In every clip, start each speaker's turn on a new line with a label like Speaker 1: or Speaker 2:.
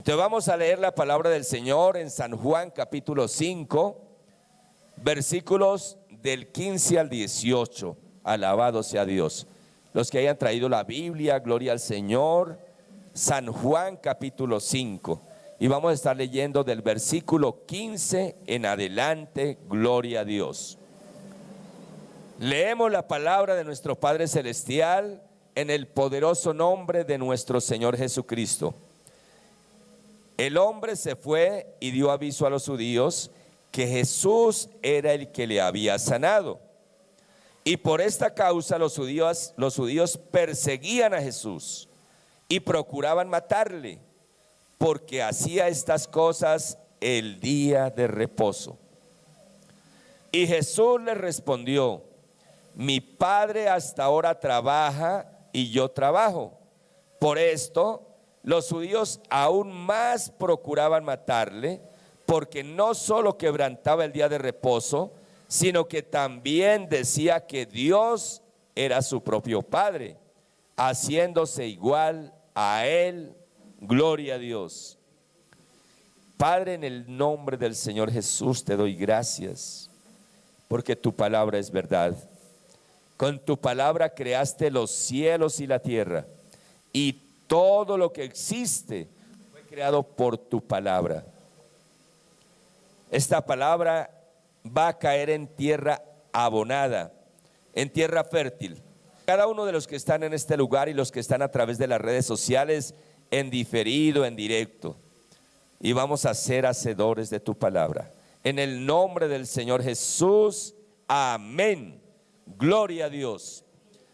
Speaker 1: Entonces vamos a leer la palabra del Señor en San Juan capítulo 5, versículos del 15 al 18. Alabado sea Dios. Los que hayan traído la Biblia, gloria al Señor. San Juan capítulo 5. Y vamos a estar leyendo del versículo 15 en adelante, gloria a Dios. Leemos la palabra de nuestro Padre Celestial en el poderoso nombre de nuestro Señor Jesucristo. El hombre se fue y dio aviso a los judíos que Jesús era el que le había sanado. Y por esta causa los judíos perseguían a Jesús y procuraban matarle, porque hacía estas cosas el día de reposo. Y Jesús les respondió: mi Padre hasta ahora trabaja y yo trabajo. Por esto los judíos aún más procuraban matarle, porque no solo quebrantaba el día de reposo, sino que también decía que Dios era su propio Padre, haciéndose igual a Él. Gloria a Dios. Padre, en el nombre del Señor Jesús te doy gracias, porque tu palabra es verdad. Con tu palabra creaste los cielos y la tierra, y todo lo que existe fue creado por tu palabra. Esta palabra va a caer en tierra abonada, en tierra fértil. Cada uno de los que están en este lugar y los que están a través de las redes sociales, en diferido, en directo, y vamos a ser hacedores de tu palabra. En el nombre del Señor Jesús, amén. Gloria a Dios.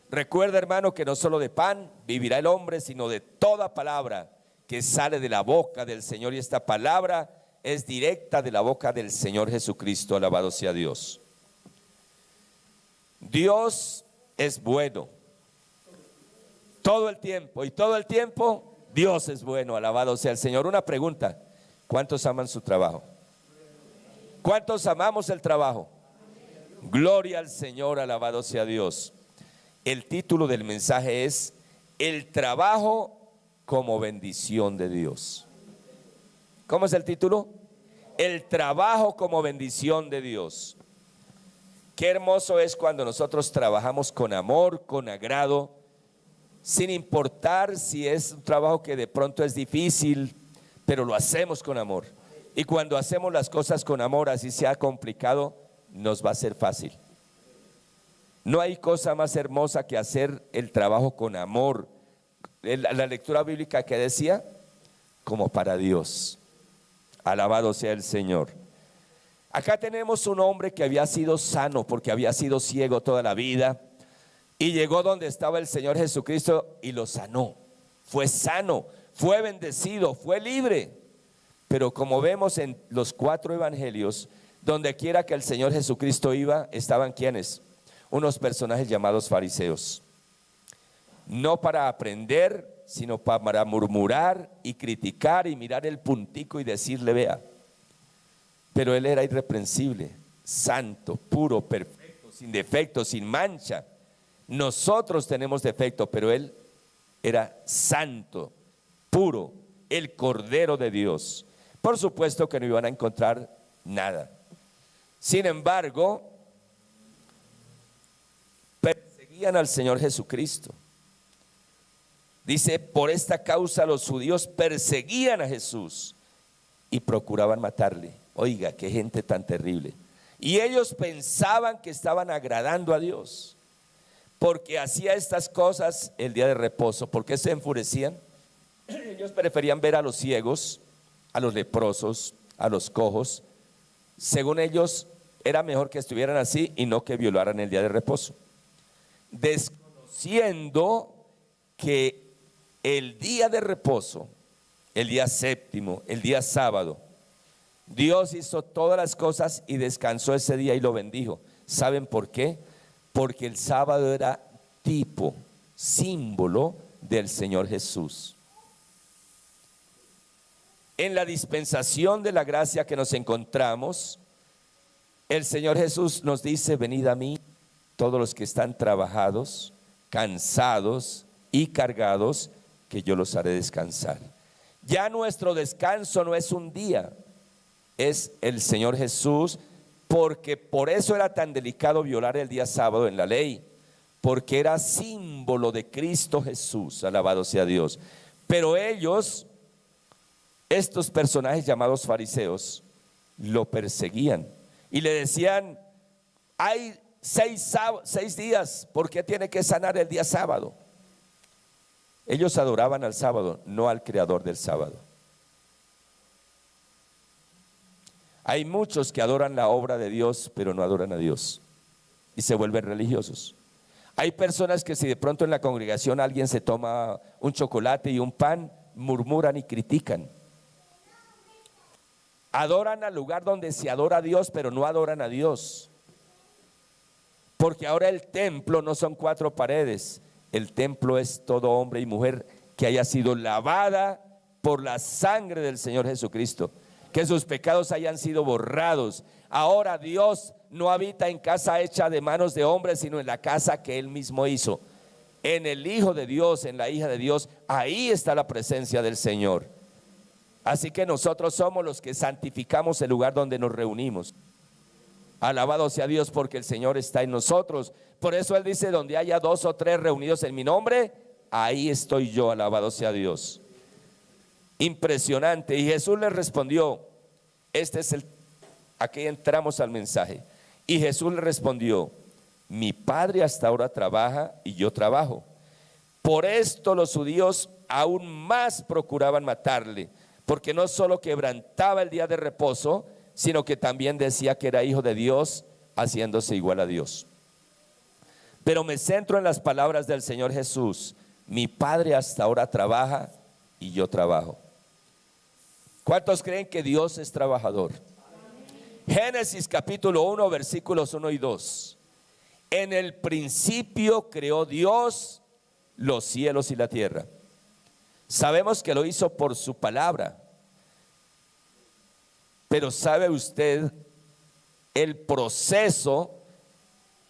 Speaker 1: Recuerda, hermano, que no solo de pan vivirá el hombre, sino de toda palabra que sale de la boca del Señor. Y esta palabra es directa de la boca del Señor Jesucristo. Alabado sea Dios. Dios es bueno todo el tiempo, y todo el tiempo Dios es bueno. Alabado sea el Señor. Una pregunta: ¿cuántos aman su trabajo? ¿Cuántos amamos el trabajo? Gloria al Señor, alabado sea Dios. El título del mensaje es: el trabajo como bendición de Dios. ¿Cómo es el título? El trabajo como bendición de Dios. Qué hermoso es cuando nosotros trabajamos con amor, con agrado, sin importar si es un trabajo que de pronto es difícil, pero lo hacemos con amor. Y cuando hacemos las cosas con amor, así sea complicado, nos va a ser fácil. No hay cosa más hermosa que hacer el trabajo con amor. La lectura bíblica que decía, como para Dios. Alabado sea el Señor. Acá tenemos un hombre que había sido sano porque había sido ciego toda la vida, y llegó donde estaba el Señor Jesucristo y lo sanó. Fue sano, fue bendecido, fue libre. Pero como vemos en los 4 evangelios, donde quiera que el Señor Jesucristo iba, estaban ¿quiénes? Unos personajes llamados fariseos. No para aprender, sino para murmurar y criticar y mirar el puntico y decirle: vea. Pero él era irreprensible, santo, puro, perfecto, sin defecto, sin mancha. Nosotros tenemos defecto, pero él era santo, puro, el Cordero de Dios. Por supuesto que no iban a encontrar nada. Sin embargo, perseguían al Señor Jesucristo. Dice: por esta causa los judíos perseguían a Jesús y procuraban matarle. Oiga, qué gente tan terrible. Y ellos pensaban que estaban agradando a Dios, porque hacía estas cosas el día de reposo. ¿Por qué se enfurecían? Ellos preferían ver a los ciegos, a los leprosos, a los cojos. Según ellos, era mejor que estuvieran así y no que violaran el día de reposo, desconociendo que el día de reposo, el día séptimo, el día sábado, Dios hizo todas las cosas y descansó ese día y lo bendijo. ¿Saben por qué? Porque el sábado era tipo, símbolo del Señor Jesús. En la dispensación de la gracia que nos encontramos, el Señor Jesús nos dice: venid a mí todos los que están trabajados, cansados y cargados, que yo los haré descansar. Ya nuestro descanso no es un día, es el Señor Jesús, porque por eso era tan delicado violar el día sábado en la ley, porque era símbolo de Cristo Jesús, alabado sea Dios. Pero ellos, estos personajes llamados fariseos, lo perseguían y le decían: hay 6 días, ¿por qué tiene que sanar el día sábado? Ellos adoraban al sábado, no al creador del sábado. Hay muchos que adoran la obra de Dios, pero no adoran a Dios y se vuelven religiosos. Hay personas que si de pronto en la congregación alguien se toma un chocolate y un pan, murmuran y critican. Adoran al lugar donde se adora a Dios, pero no adoran a Dios. Porque ahora el templo no son 4 paredes, el templo es todo hombre y mujer que haya sido lavada por la sangre del Señor Jesucristo, que sus pecados hayan sido borrados. Ahora Dios no habita en casa hecha de manos de hombres, sino en la casa que Él mismo hizo. En el Hijo de Dios, en la hija de Dios, ahí está la presencia del Señor. Así que nosotros somos los que santificamos el lugar donde nos reunimos. Alabado sea Dios, porque el Señor está en nosotros. Por eso Él dice: donde haya 2 o 3 reunidos en mi nombre, ahí estoy yo, alabado sea Dios. Impresionante. Y Jesús le respondió, aquí entramos al mensaje. Y Jesús le respondió: mi Padre hasta ahora trabaja y yo trabajo. Por esto los judíos aún más procuraban matarle, porque no solo quebrantaba el día de reposo, sino que también decía que era hijo de Dios, haciéndose igual a Dios. Pero me centro en las palabras del Señor Jesús: mi Padre hasta ahora trabaja y yo trabajo. ¿Cuántos creen que Dios es trabajador? Génesis capítulo 1, versículos 1 y 2. En el principio creó Dios los cielos y la tierra. Sabemos que lo hizo por su palabra. Pero ¿sabe usted el proceso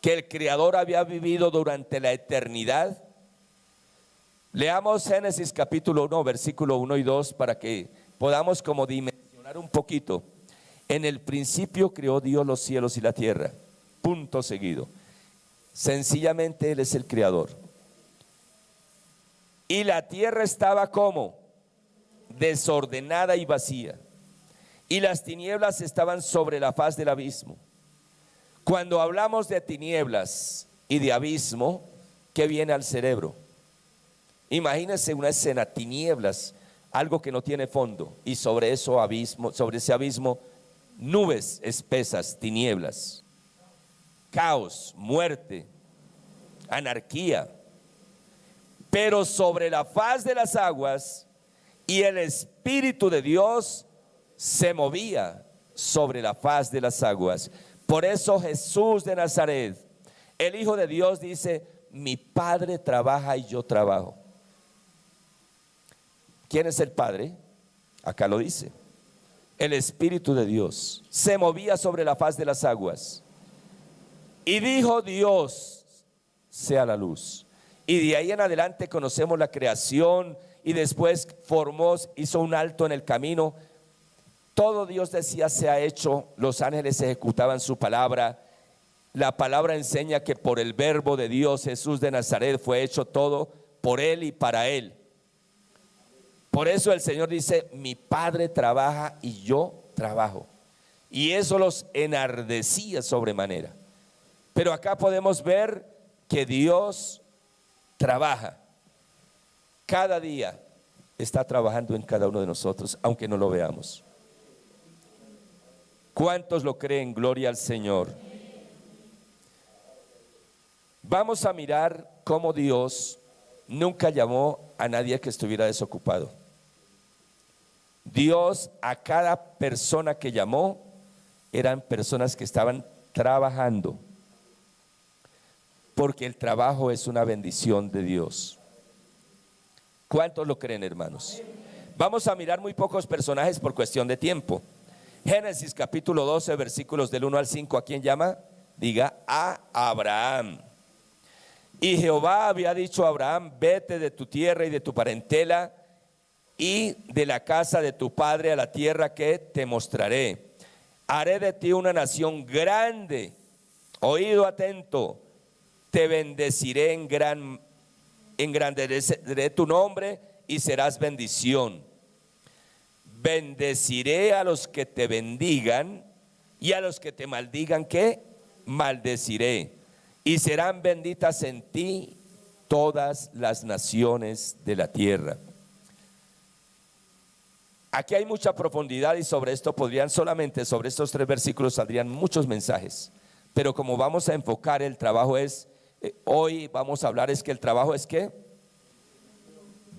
Speaker 1: que el Creador había vivido durante la eternidad? Leamos Génesis capítulo 1, versículo 1 y 2 para que podamos como dimensionar un poquito. En el principio creó Dios los cielos y la tierra. Punto seguido. Sencillamente Él es el Creador. Y la tierra estaba como desordenada y vacía, y las tinieblas estaban sobre la faz del abismo. Cuando hablamos de tinieblas y de abismo, ¿qué viene al cerebro? Imagínense una escena: tinieblas, algo que no tiene fondo, y sobre eso abismo, sobre ese abismo, nubes espesas, tinieblas, caos, muerte, anarquía. Pero sobre la faz de las aguas, y el Espíritu de Dios se movía sobre la faz de las aguas. Por eso Jesús de Nazaret, el Hijo de Dios, dice: mi Padre trabaja y yo trabajo. ¿Quién es el Padre? Acá lo dice: el Espíritu de Dios se movía sobre la faz de las aguas. Y dijo Dios: sea la luz. Y de ahí en adelante conocemos la creación, y después hizo un alto en el camino. Todo Dios decía: se ha hecho. Los ángeles ejecutaban su palabra. La palabra enseña que por el verbo de Dios, Jesús de Nazaret, fue hecho todo por Él y para Él. Por eso el Señor dice: mi Padre trabaja y yo trabajo. Y eso los enardecía sobremanera. Pero acá podemos ver que Dios trabaja. Cada día está trabajando en cada uno de nosotros, aunque no lo veamos. ¿Cuántos lo creen? Gloria al Señor. Vamos a mirar cómo Dios nunca llamó a nadie que estuviera desocupado. Dios, a cada persona que llamó, eran personas que estaban trabajando, porque el trabajo es una bendición de Dios. ¿Cuántos lo creen, hermanos? Vamos a mirar muy pocos personajes por cuestión de tiempo. Génesis capítulo 12, versículos del 1 al 5. ¿A quién llama? Diga: a Abraham. Y Jehová había dicho a Abraham: vete de tu tierra y de tu parentela y de la casa de tu padre a la tierra que te mostraré. Haré de ti una nación grande, oído atento, te bendeciré engrandeceré tu nombre y serás bendición. Bendeciré a los que te bendigan y a los que te maldigan, ¿qué? Maldeciré. Y serán benditas en ti todas las naciones de la tierra. Aquí hay mucha profundidad y sobre esto solamente sobre estos 3 versículos saldrían muchos mensajes. Pero como vamos a enfocar el trabajo hoy vamos a hablar que el trabajo es ¿qué?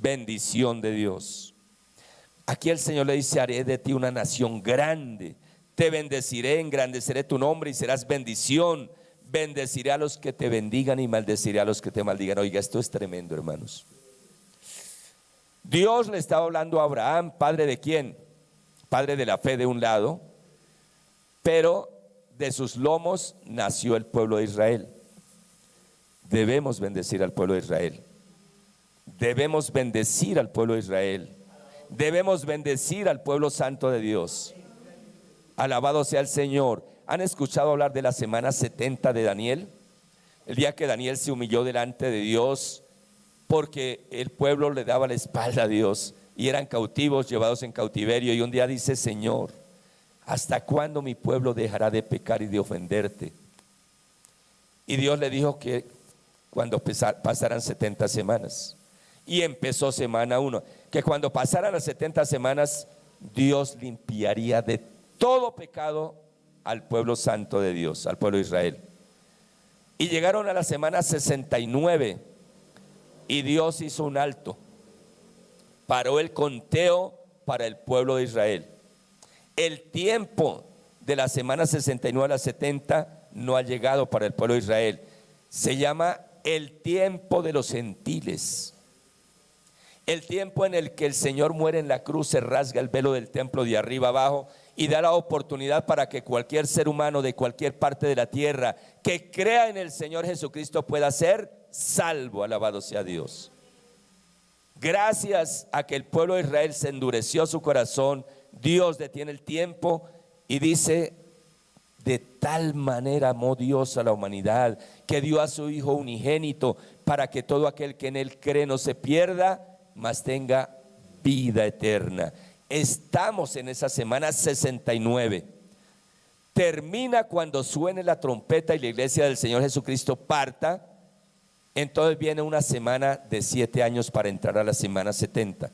Speaker 1: Bendición de Dios. Aquí el Señor le dice: haré de ti una nación grande, te bendeciré, engrandeceré tu nombre y serás bendición. Bendeciré a los que te bendigan y maldeciré a los que te maldigan. Oiga, esto es tremendo, hermanos. Dios le estaba hablando a Abraham, padre de quién? Padre de la fe de un lado, pero de sus lomos nació el pueblo de Israel. Debemos bendecir al pueblo de Israel. Debemos bendecir al pueblo de Israel. Debemos bendecir al pueblo santo de Dios. Alabado sea el Señor. ¿Han escuchado hablar de la semana 70 de Daniel? El día que Daniel se humilló delante de Dios porque el pueblo le daba la espalda a Dios y eran cautivos, llevados en cautiverio, y un día dice: Señor, ¿hasta cuándo mi pueblo dejará de pecar y de ofenderte? Y Dios le dijo que cuando pasaran 70 semanas. Y empezó semana 1, que cuando pasaran las 70 semanas, Dios limpiaría de todo pecado al pueblo santo de Dios, al pueblo de Israel. Y llegaron a la semana 69 y Dios hizo un alto, paró el conteo para el pueblo de Israel. El tiempo de la semana 69 a la 70 no ha llegado para el pueblo de Israel. Se llama el tiempo de los gentiles. El tiempo en el que el Señor muere en la cruz, se rasga el velo del templo de arriba abajo y da la oportunidad para que cualquier ser humano de cualquier parte de la tierra que crea en el Señor Jesucristo pueda ser salvo. Alabado sea Dios. Gracias a que el pueblo de Israel se endureció su corazón, Dios detiene el tiempo y dice: de tal manera amó Dios a la humanidad que dio a su Hijo unigénito para que todo aquel que en él cree no se pierda, mas tenga vida eterna. Estamos en esa semana 69. Termina cuando suene la trompeta y la iglesia del Señor Jesucristo parta. Entonces viene una semana de 7 años para entrar a la semana 70.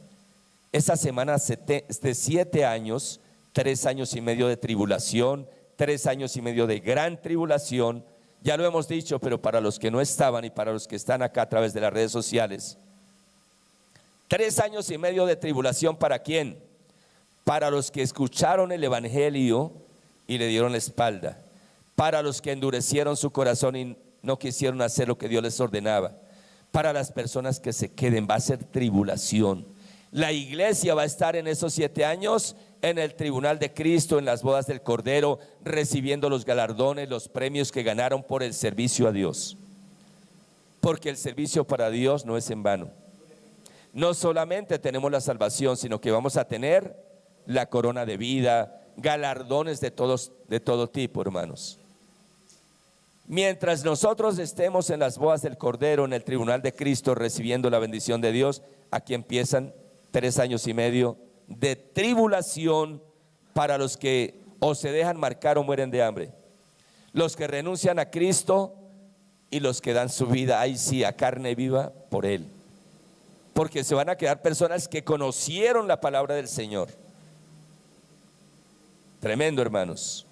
Speaker 1: Esa semana de 7 años, 3 años y medio de tribulación, 3 años y medio de gran tribulación. Ya lo hemos dicho, pero para los que no estaban y para los que están acá a través de las redes sociales, 3 años y medio de tribulación. ¿Para quién? Para los que escucharon el evangelio y le dieron la espalda, para los que endurecieron su corazón y no quisieron hacer lo que Dios les ordenaba, para las personas que se queden. Va a ser tribulación. La iglesia va a estar en esos 7 años en el tribunal de Cristo, en las bodas del Cordero, recibiendo los galardones, los premios que ganaron por el servicio a Dios. Porque el servicio para Dios no es en vano. No solamente tenemos la salvación, sino que vamos a tener la corona de vida, galardones de todo tipo, hermanos. Mientras nosotros estemos en las bodas del Cordero, en el tribunal de Cristo, recibiendo la bendición de Dios, aquí empiezan 3 años y medio de tribulación para los que o se dejan marcar o mueren de hambre, los que renuncian a Cristo y los que dan su vida, ahí sí, a carne viva por Él. Porque se van a quedar personas que conocieron la palabra del Señor. Tremendo, hermanos.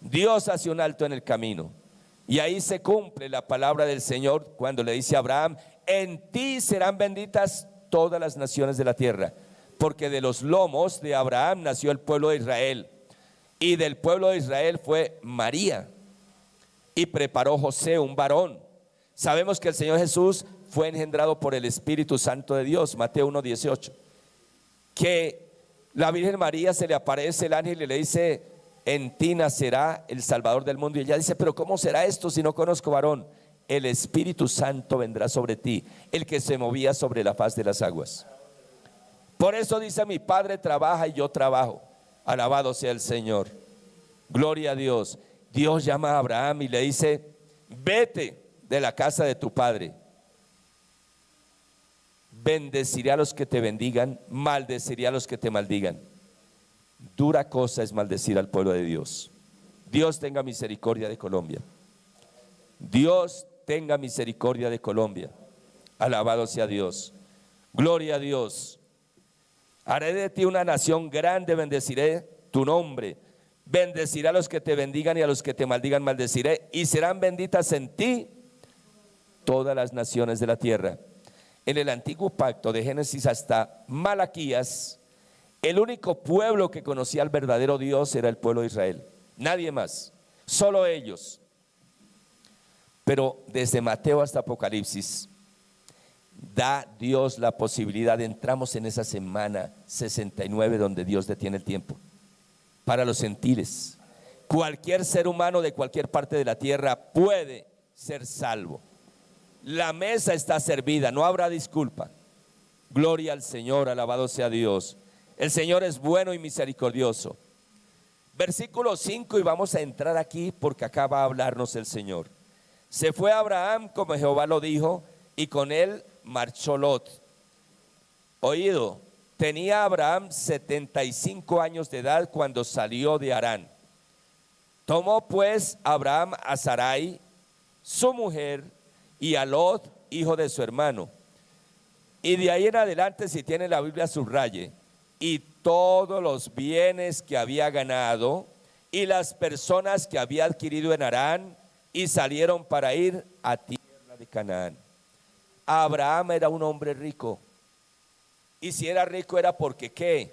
Speaker 1: Dios hace un alto en el camino y ahí se cumple la palabra del Señor cuando le dice a Abraham: en ti serán benditas todas las naciones de la tierra, porque de los lomos de Abraham nació el pueblo de Israel, y del pueblo de Israel fue María, y preparó José un varón. Sabemos que el Señor Jesús fue engendrado por el Espíritu Santo de Dios, Mateo 1:18, que la Virgen María se le aparece el ángel y le dice: en ti nacerá el Salvador del mundo. Y ella dice: pero ¿cómo será esto si no conozco varón? El Espíritu Santo vendrá sobre ti, el que se movía sobre la faz de las aguas. Por eso dice: mi Padre trabaja y yo trabajo. Alabado sea el Señor. Gloria a Dios. Dios llama a Abraham y le dice: vete de la casa de tu padre. Bendeciré a los que te bendigan, maldeciré a los que te maldigan. Dura cosa es maldecir al pueblo de Dios. Dios tenga misericordia de Colombia. Dios tenga misericordia de Colombia. Alabado sea Dios. Gloria a Dios. Haré de ti una nación grande, bendeciré tu nombre. Bendeciré a los que te bendigan y a los que te maldigan maldeciré. Y serán benditas en ti todas las naciones de la tierra. En el antiguo pacto, de Génesis hasta Malaquías, el único pueblo que conocía al verdadero Dios era el pueblo de Israel. Nadie más, solo ellos. Pero desde Mateo hasta Apocalipsis, da Dios la posibilidad. Entramos en esa semana 69 donde Dios detiene el tiempo para los gentiles. Cualquier ser humano de cualquier parte de la tierra puede ser salvo. La mesa está servida, no habrá disculpa. Gloria al Señor, alabado sea Dios. El Señor es bueno y misericordioso. Versículo 5, y vamos a entrar aquí porque acá va a hablarnos el Señor. Se fue Abraham como Jehová lo dijo, y con él marchó Lot. Oído, tenía Abraham 75 años de edad cuando salió de Harán. Tomó pues Abraham a Sarai, su mujer, y a Lot, hijo de su hermano. Y de ahí en adelante, si tiene la Biblia, subraye: y todos los bienes que había ganado y las personas que había adquirido en Harán, y salieron para ir a tierra de Canaán. Abraham era un hombre rico. Y si era rico era porque ¿qué?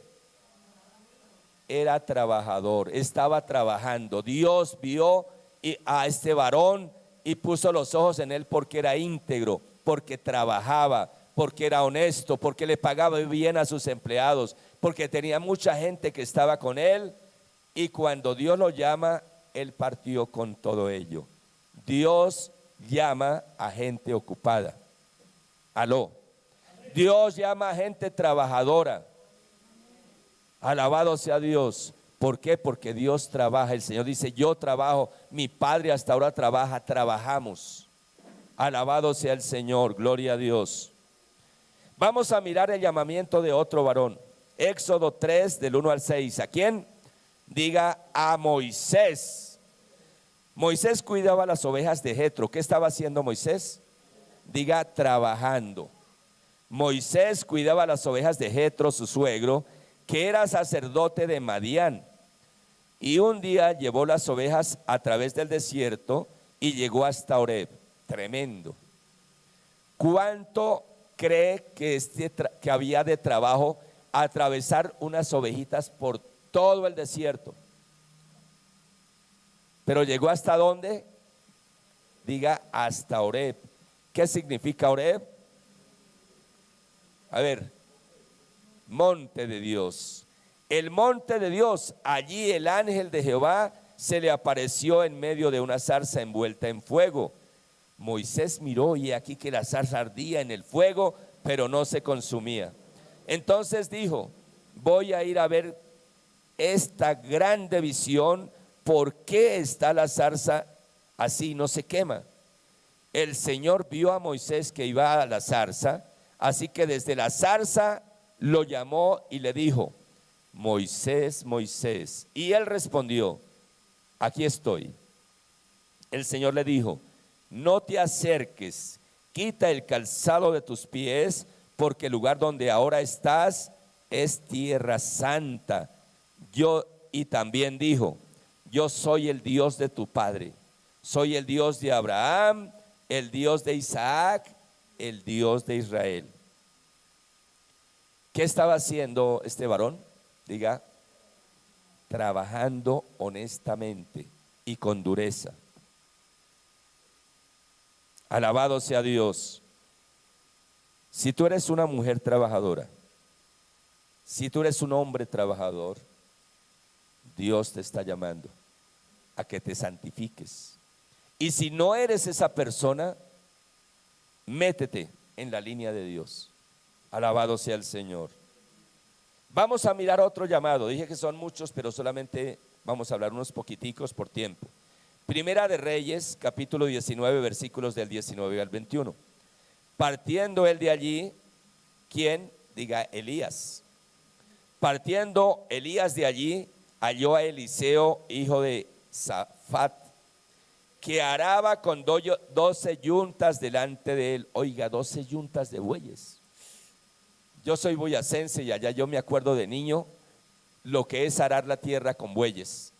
Speaker 1: Era trabajador, estaba trabajando. Dios vio a este varón y puso los ojos en él porque era íntegro, porque trabajaba, porque era honesto, porque le pagaba bien a sus empleados, porque tenía mucha gente que estaba con él. Y cuando Dios lo llama, él partió con todo ello. Dios llama a gente ocupada. Aló. Dios llama a gente trabajadora. Alabado sea Dios. ¿Por qué? Porque Dios trabaja. El Señor dice: yo trabajo, mi Padre hasta ahora trabaja, trabajamos. Alabado sea el Señor, gloria a Dios. Vamos a mirar el llamamiento de otro varón. Éxodo 3 del 1 al 6. ¿A quién? Diga: a Moisés. Moisés cuidaba las ovejas de Jetro. ¿Qué estaba haciendo Moisés? Diga: trabajando. Moisés cuidaba las ovejas de Jetro, su suegro, que era sacerdote de Madián. Y un día llevó las ovejas a través del desierto y llegó hasta Horeb. Tremendo. ¿Cuánto cree que había de trabajo atravesar unas ovejitas por todo el desierto? Pero llegó hasta ¿dónde? Diga: hasta Horeb. ¿Qué significa Horeb? A ver, monte de Dios. El monte de Dios. Allí el ángel de Jehová se le apareció en medio de una zarza envuelta en fuego. Moisés miró y aquí que la zarza ardía en el fuego, pero no se consumía. Entonces dijo: voy a ir a ver esta grande visión. ¿Por qué está la zarza así, no se quema? El Señor vio a Moisés que iba a la zarza, así que desde la zarza lo llamó y le dijo: Moisés, Moisés. Y él respondió: aquí estoy. El Señor le dijo: no te acerques, quita el calzado de tus pies, porque el lugar donde ahora estás es tierra santa. Y también dijo: yo soy el Dios de tu padre, soy el Dios de Abraham, el Dios de Isaac, el Dios de Israel. ¿Qué estaba haciendo este varón? Diga: trabajando honestamente y con dureza. Alabado sea Dios. Si tú eres una mujer trabajadora, si tú eres un hombre trabajador, Dios te está llamando a que te santifiques. Y si no eres esa persona, métete en la línea de Dios. Alabado sea el Señor. Vamos a mirar otro llamado. Dije que son muchos, pero solamente vamos a hablar unos poquiticos por tiempo. Primera de Reyes, capítulo 19, versículos del 19 al 21. Partiendo él de allí, ¿quién? Diga Elías. Partiendo Elías de allí, halló a Eliseo, hijo de Safat, que araba con 12 yuntas delante de él. Oiga, 12 yuntas de bueyes. Yo soy boyacense y allá yo me acuerdo de niño lo que es arar la tierra con bueyes.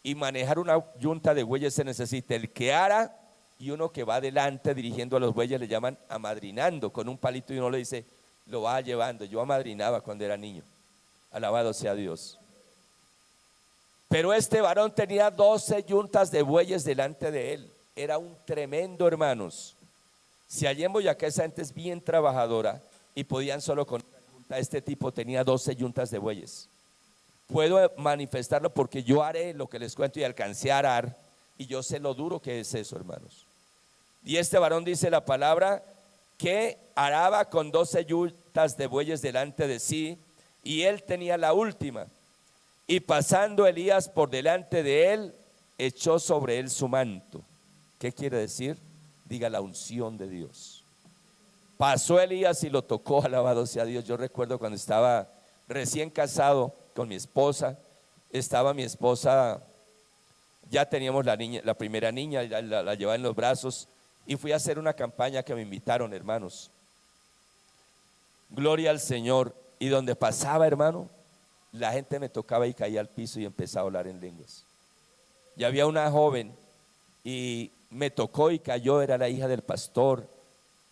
Speaker 1: Y manejar una yunta de bueyes se necesita el que ara y uno que va adelante dirigiendo a los bueyes, le llaman amadrinando, con un palito, y uno le dice, lo va llevando. Yo amadrinaba cuando era niño, alabado sea Dios. Pero este varón tenía 12 yuntas de bueyes delante de él. Era un tremendo, hermanos. Si allá en Boyacá esa gente es bien trabajadora y podían solo con una yunta, este tipo tenía 12 yuntas de bueyes. Puedo manifestarlo porque yo haré lo que les cuento y alcancé a arar, y yo sé lo duro que es eso, hermanos. Y este varón, dice la palabra, que araba con 12 yuntas de bueyes delante de sí, y él tenía la última. Y pasando Elías por delante de él, echó sobre él su manto. ¿Qué quiere decir? Diga, la unción de Dios. Pasó Elías y lo tocó, alabado sea Dios. Yo recuerdo cuando estaba recién casado con mi esposa, estaba mi esposa, ya teníamos la niña, la primera niña, la llevaba en los brazos, y fui a hacer una campaña que me invitaron, hermanos. Gloria al Señor. Y donde pasaba, hermano, la gente me tocaba y caía al piso y empezaba a hablar en lenguas. Y había una joven y me tocó y cayó, era la hija del pastor,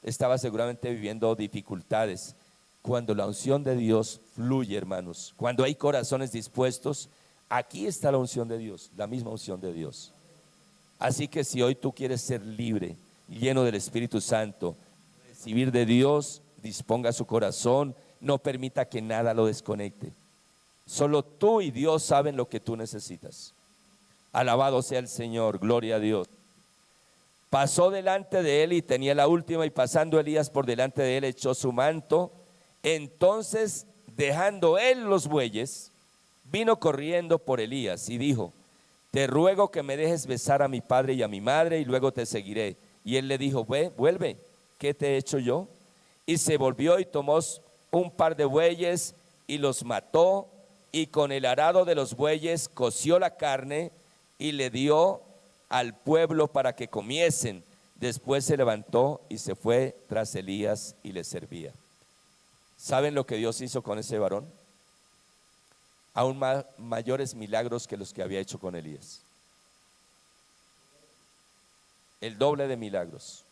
Speaker 1: estaba seguramente viviendo dificultades. Cuando la unción de Dios fluye, hermanos, cuando hay corazones dispuestos, aquí está la unción de Dios, la misma unción de Dios. Así que si hoy tú quieres ser libre, lleno del Espíritu Santo, recibir de Dios, disponga su corazón, no permita que nada lo desconecte. Solo tú y Dios saben lo que tú necesitas. Alabado sea el Señor, gloria a Dios. Pasó delante de él y tenía la última, y pasando Elías por delante de él, echó su manto. Entonces, dejando él los bueyes, vino corriendo por Elías y dijo, te ruego que me dejes besar a mi padre y a mi madre, y luego te seguiré. Y él le dijo, vuelve, ¿qué te he hecho yo? Y se volvió y tomó un par de bueyes y los mató, y con el arado de los bueyes coció la carne y le dio al pueblo para que comiesen. Después se levantó y se fue tras Elías y le servía. ¿Saben lo que Dios hizo con ese varón? Aún mayores milagros que los que había hecho con Elías. El doble de milagros.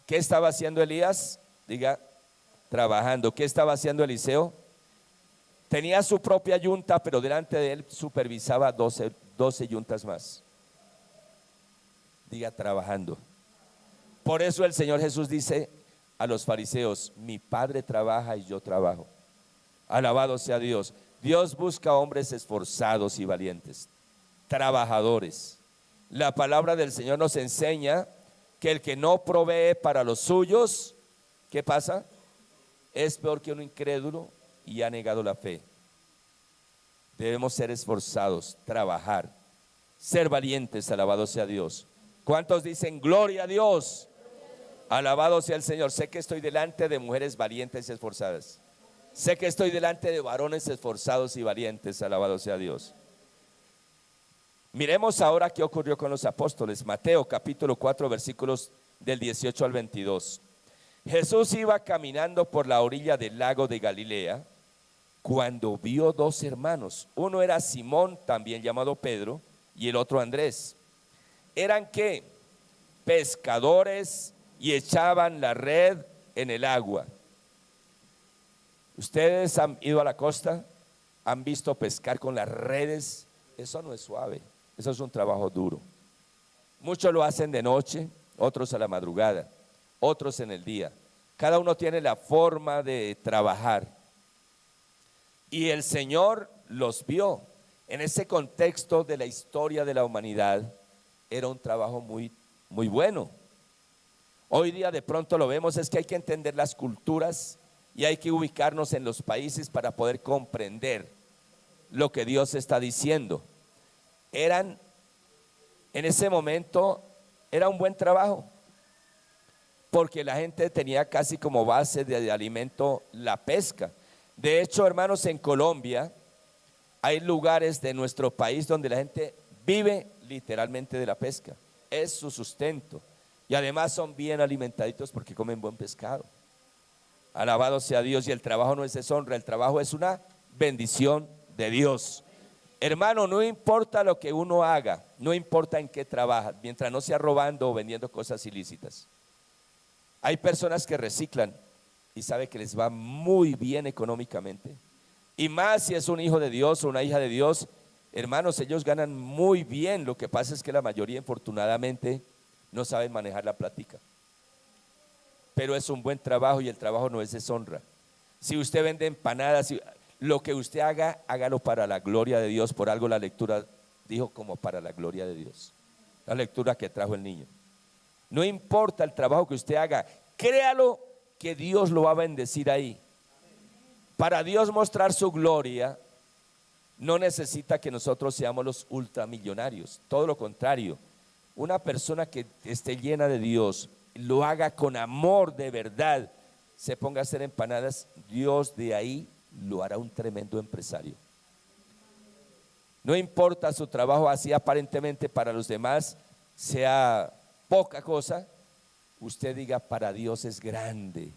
Speaker 1: ¿Qué estaba haciendo Elías? Diga, trabajando. ¿Qué estaba haciendo Eliseo? Tenía su propia yunta, pero delante de él supervisaba 12 yuntas más. Diga, trabajando. Por eso el Señor Jesús dice a los fariseos, mi Padre trabaja y yo trabajo. Alabado sea Dios. Dios busca hombres esforzados y valientes, trabajadores. La palabra del Señor nos enseña que el que no provee para los suyos, ¿qué pasa? Es peor que un incrédulo y ha negado la fe. Debemos ser esforzados, trabajar, ser valientes, alabado sea Dios. ¿Cuántos dicen gloria a Dios? Alabado sea el Señor. Sé que estoy delante de mujeres valientes y esforzadas. Sé que estoy delante de varones esforzados y valientes, alabado sea Dios. Miremos ahora qué ocurrió con los apóstoles. Mateo capítulo 4 versículos del 18 al 22. Jesús iba caminando por la orilla del lago de Galilea cuando vio dos hermanos. Uno era Simón, también llamado Pedro, y el otro Andrés. ¿Eran qué? Pescadores, y echaban la red en el agua. ¿Ustedes han ido a la costa? ¿Han visto pescar con las redes? Eso no es suave, eso es un trabajo duro. Muchos lo hacen de noche, otros a la madrugada, otros en el día. Cada uno tiene la forma de trabajar. Y el Señor los vio. En ese contexto de la historia de la humanidad, era un trabajo muy, muy bueno. Hoy día de pronto lo vemos, es que hay que entender las culturas, y hay que ubicarnos en los países para poder comprender lo que Dios está diciendo. En ese momento, era un buen trabajo, porque la gente tenía casi como base de alimento la pesca. De hecho, hermanos, en Colombia hay lugares de nuestro país donde la gente vive literalmente de la pesca. Es su sustento. Y además son bien alimentaditos porque comen buen pescado. Alabado sea Dios. Y el trabajo no es deshonra, el trabajo es una bendición de Dios. Hermano, no importa lo que uno haga, no importa en qué trabaja, mientras no sea robando o vendiendo cosas ilícitas. Hay personas que reciclan y sabe que les va muy bien económicamente. Y más si es un hijo de Dios o una hija de Dios, hermanos, ellos ganan muy bien. Lo que pasa es que la mayoría, infortunadamente, no saben manejar la plática. Pero es un buen trabajo y el trabajo no es deshonra. Si usted vende empanadas, lo que usted haga, hágalo para la gloria de Dios. Por algo la lectura dijo como para la gloria de Dios. La lectura que trajo el niño. No importa el trabajo que usted haga, créalo que Dios lo va a bendecir ahí. Para Dios mostrar su gloria, no necesita que nosotros seamos los ultramillonarios. Todo lo contrario, una persona que esté llena de Dios, lo haga con amor de verdad, se ponga a hacer empanadas, Dios de ahí lo hará un tremendo empresario. No importa su trabajo, así aparentemente para los demás sea poca cosa, usted diga para Dios es grande.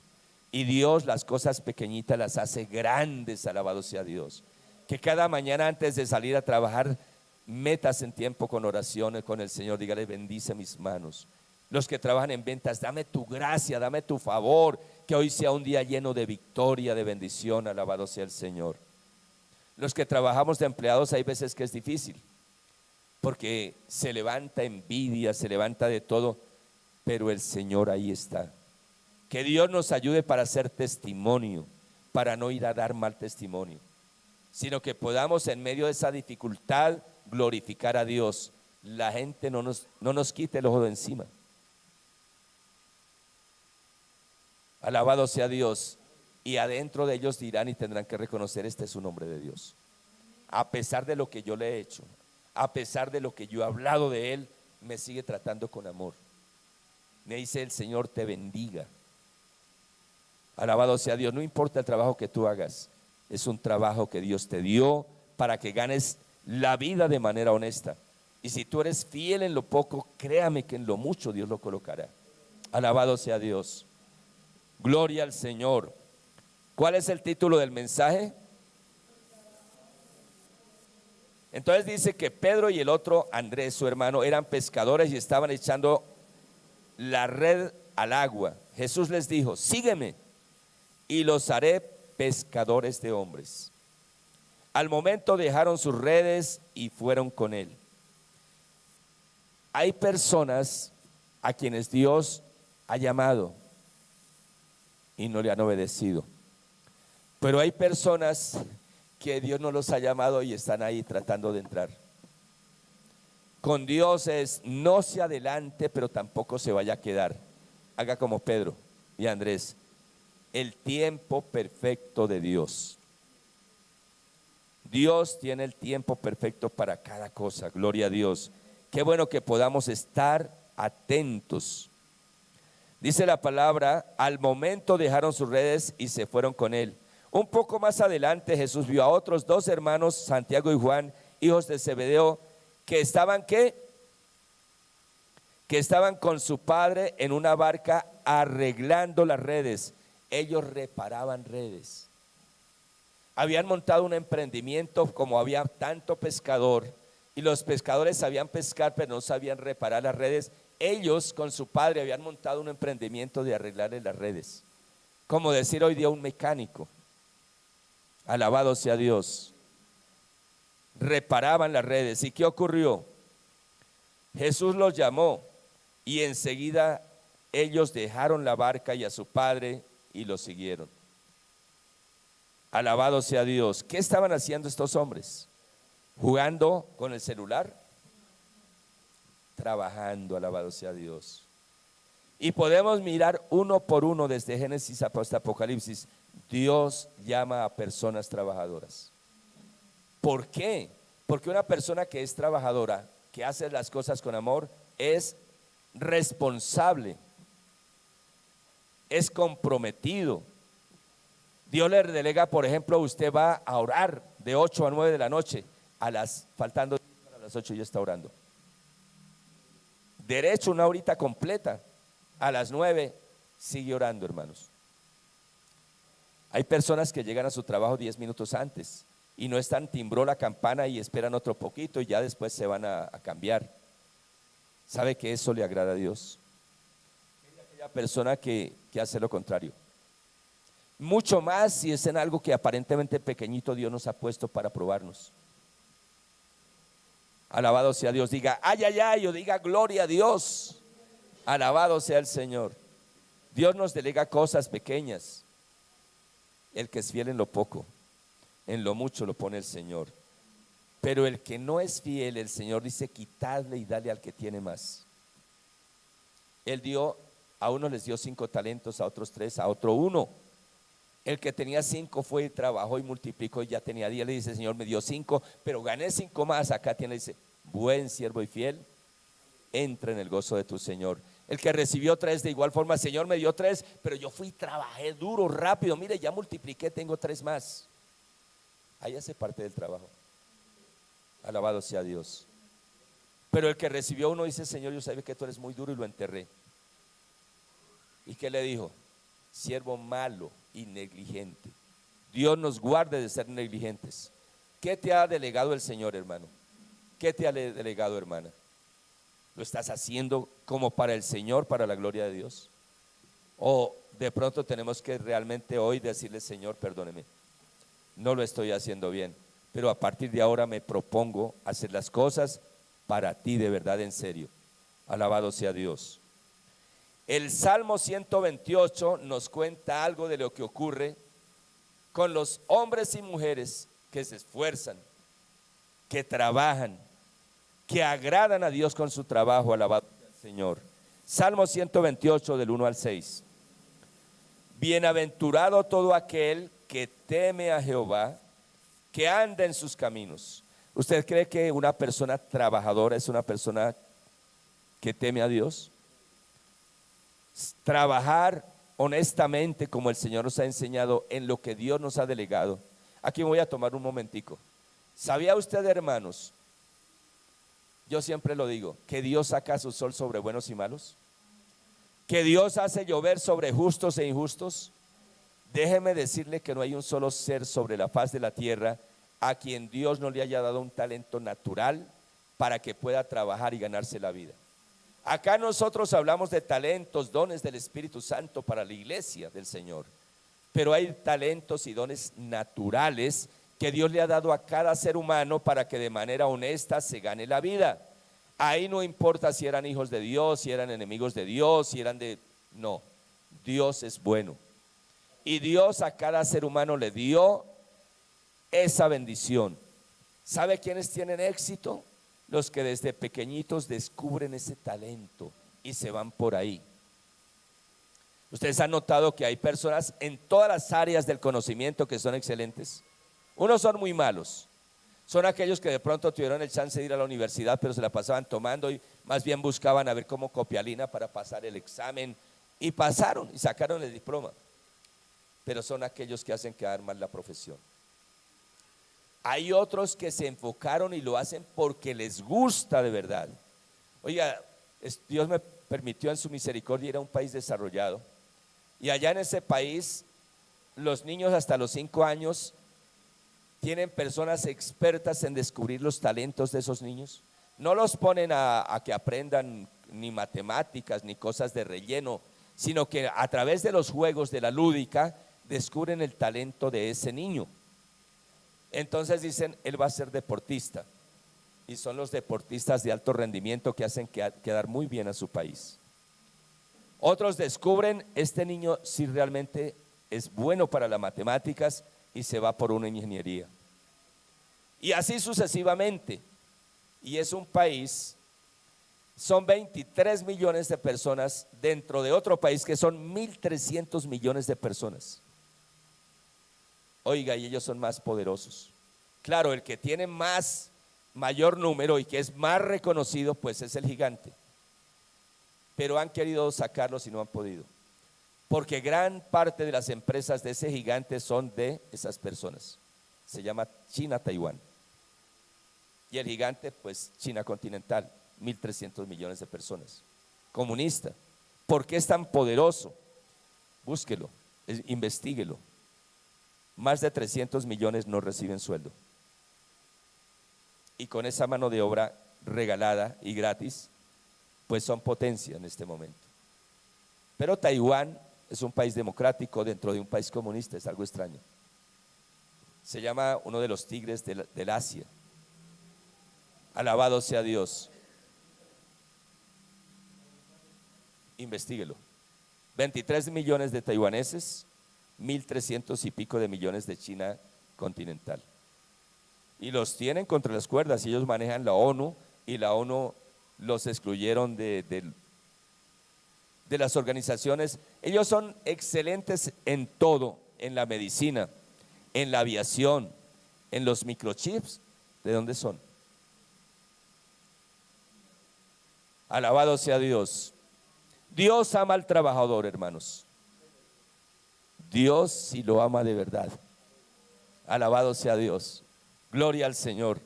Speaker 1: Y Dios las cosas pequeñitas las hace grandes, alabado sea Dios. Que cada mañana antes de salir a trabajar, metas en tiempo con oraciones con el Señor, dígale, bendice mis manos. Los que trabajan en ventas, dame tu gracia, dame tu favor, que hoy sea un día lleno de victoria, de bendición, alabado sea el Señor. Los que trabajamos de empleados, hay veces que es difícil, porque se levanta envidia, se levanta de todo, pero el Señor ahí está. Que Dios nos ayude para hacer testimonio, para no ir a dar mal testimonio, sino que podamos en medio de esa dificultad glorificar a Dios. La gente no nos quite el ojo de encima. Alabado sea Dios. Y adentro de ellos dirán y tendrán que reconocer, este es un hombre de Dios. A pesar de lo que yo le he hecho, a pesar de lo que yo he hablado de él, me sigue tratando con amor. Me dice, el Señor te bendiga. Alabado sea Dios. No importa el trabajo que tú hagas, es un trabajo que Dios te dio para que ganes la vida de manera honesta. Y si tú eres fiel en lo poco, créame que en lo mucho Dios lo colocará. Alabado sea Dios. Gloria al Señor. ¿Cuál es el título del mensaje? Entonces dice que Pedro y el otro Andrés, su hermano, eran pescadores y estaban echando la red al agua. Jesús les dijo, sígueme y los haré pescadores de hombres. Al momento dejaron sus redes y fueron con él. Hay personas a quienes Dios ha llamado y no le han obedecido. Pero hay personas que Dios no los ha llamado y están ahí tratando de entrar. Con Dios es no se adelante, pero tampoco se vaya a quedar. Haga como Pedro y Andrés. El tiempo perfecto de Dios. Dios tiene el tiempo perfecto para cada cosa. Gloria a Dios. Qué bueno que podamos estar atentos. Dice la palabra, al momento dejaron sus redes y se fueron con él. Un poco más adelante Jesús vio a otros dos hermanos, Santiago y Juan, hijos de Zebedeo, que estaban con su padre en una barca arreglando las redes. Ellos reparaban redes. Habían montado un emprendimiento, como había tanto pescador y los pescadores sabían pescar pero no sabían reparar las redes. Ellos con su padre habían montado un emprendimiento de arreglarle las redes, como decir hoy día un mecánico. Alabado sea Dios. Reparaban las redes. ¿Y qué ocurrió? Jesús los llamó y enseguida ellos dejaron la barca y a su padre y lo siguieron. Alabado sea Dios. ¿Qué estaban haciendo estos hombres? ¿Jugando con el celular? Trabajando, alabado sea Dios. Y podemos mirar uno por uno desde Génesis hasta Apocalipsis. Dios llama a personas trabajadoras. ¿Por qué? Porque una persona que es trabajadora, que hace las cosas con amor, es responsable, es comprometido. Dios le delega, por ejemplo, usted va a orar de 8 a 9 de la noche, faltando a las 8 ya está orando. Derecho una horita completa, a las 9 sigue orando, hermanos. Hay personas que llegan a su trabajo 10 minutos antes y no están, timbró la campana y esperan otro poquito y ya después se van a cambiar. ¿Sabe que eso le agrada a Dios? Es aquella persona que hace lo contrario. Mucho más si es en algo que aparentemente pequeñito Dios nos ha puesto para probarnos. Alabado sea Dios, diga ay, ay, ay, o diga gloria a Dios. Alabado sea el Señor. Dios nos delega cosas pequeñas. El que es fiel en lo poco, en lo mucho lo pone el Señor. Pero el que no es fiel, el Señor dice quitadle y dale al que tiene más. Él dio, a uno les dio 5 talentos, a otros 3, a otro 1. El que tenía 5 fue y trabajó y multiplicó y ya tenía 10. Le dice, Señor, me dio 5, pero gané 5 más. Acá tiene, dice, buen siervo y fiel, entra en el gozo de tu Señor. El que recibió 3 de igual forma, Señor, me dio 3, pero yo fui y trabajé duro, rápido. Mire, ya multipliqué, tengo 3 más. Ahí hace parte del trabajo. Alabado sea Dios. Pero el que recibió 1 dice, Señor, yo sabía que tú eres muy duro y lo enterré. ¿Y qué le dijo? Siervo malo y negligente. Dios nos guarde de ser negligentes. ¿Qué te ha delegado el Señor, hermano? ¿Qué te ha delegado, hermana? ¿Lo estás haciendo como para el Señor, para la gloria de Dios? O de pronto tenemos que realmente hoy decirle, Señor, perdóneme, no lo estoy haciendo bien, pero a partir de ahora me propongo hacer las cosas para ti de verdad, en serio. Alabado sea Dios. El Salmo 128 nos cuenta algo de lo que ocurre con los hombres y mujeres que se esfuerzan, que trabajan, que agradan a Dios con su trabajo. Alabado sea el Señor. Salmo 128 del 1 al 6. Bienaventurado todo aquel que teme a Jehová, que anda en sus caminos. ¿Usted cree que una persona trabajadora es una persona que teme a Dios? Trabajar honestamente como el Señor nos ha enseñado en lo que Dios nos ha delegado. Aquí me voy a tomar un momentico. ¿Sabía usted, hermanos? Yo siempre lo digo, que Dios saca su sol sobre buenos y malos, que Dios hace llover sobre justos e injustos. Déjeme decirle que no hay un solo ser sobre la faz de la tierra a quien Dios no le haya dado un talento natural para que pueda trabajar y ganarse la vida. Acá nosotros hablamos de talentos, dones del Espíritu Santo para la iglesia del Señor, pero hay talentos y dones naturales que Dios le ha dado a cada ser humano para que de manera honesta se gane la vida. Ahí no importa si eran hijos de Dios, si eran enemigos de Dios, si eran de... No, Dios es bueno. Y Dios a cada ser humano le dio esa bendición. ¿Sabe quiénes tienen éxito? Los que desde pequeñitos descubren ese talento y se van por ahí. Ustedes han notado que hay personas en todas las áreas del conocimiento que son excelentes. Unos son muy malos. Son aquellos que de pronto tuvieron el chance de ir a la universidad, pero se la pasaban tomando y más bien buscaban a ver cómo copialina para pasar el examen. Y pasaron y sacaron el diploma. Pero son aquellos que hacen quedar mal la profesión. Hay otros que se enfocaron y lo hacen porque les gusta de verdad. Oiga, Dios me permitió en su misericordia ir a un país desarrollado. Y allá en ese país, los niños hasta los 5 años tienen personas expertas en descubrir los talentos de esos niños. No los ponen a que aprendan ni matemáticas ni cosas de relleno, sino que a través de los juegos de la lúdica descubren el talento de ese niño. Entonces dicen, él va a ser deportista. Y son los deportistas de alto rendimiento que hacen quedar muy bien a su país. Otros descubren, este niño si realmente es bueno para las matemáticas y se va por una ingeniería. Y así sucesivamente. Y es un país son 23 millones de personas dentro de otro país que son 1.300 millones de personas. Oiga, y ellos son más poderosos. Claro, el que tiene mayor número y que es más reconocido, pues es el gigante. Pero han querido sacarlos y no han podido. Porque gran parte de las empresas de ese gigante son de esas personas. Se llama China-Taiwán. Y el gigante, pues China continental, 1.300 millones de personas. Comunista. ¿Por qué es tan poderoso? Búsquelo, investíguelo. Más de 300 millones no reciben sueldo. Y con esa mano de obra regalada y gratis, pues son potencia en este momento. Pero Taiwán es un país democrático dentro de un país comunista, es algo extraño. Se llama uno de los tigres del Asia. Alabado sea Dios. Investíguelo. 23 millones de taiwaneses, 1.300 y pico de millones de China continental. Y los tienen contra las cuerdas, y ellos manejan la ONU, y la ONU los excluyeron de las organizaciones. Ellos son excelentes en todo, en la medicina, en la aviación, en los microchips. ¿De dónde son? Alabado sea Dios. Dios ama al trabajador, hermanos. Dios sí lo ama de verdad. Alabado sea Dios. Gloria al Señor.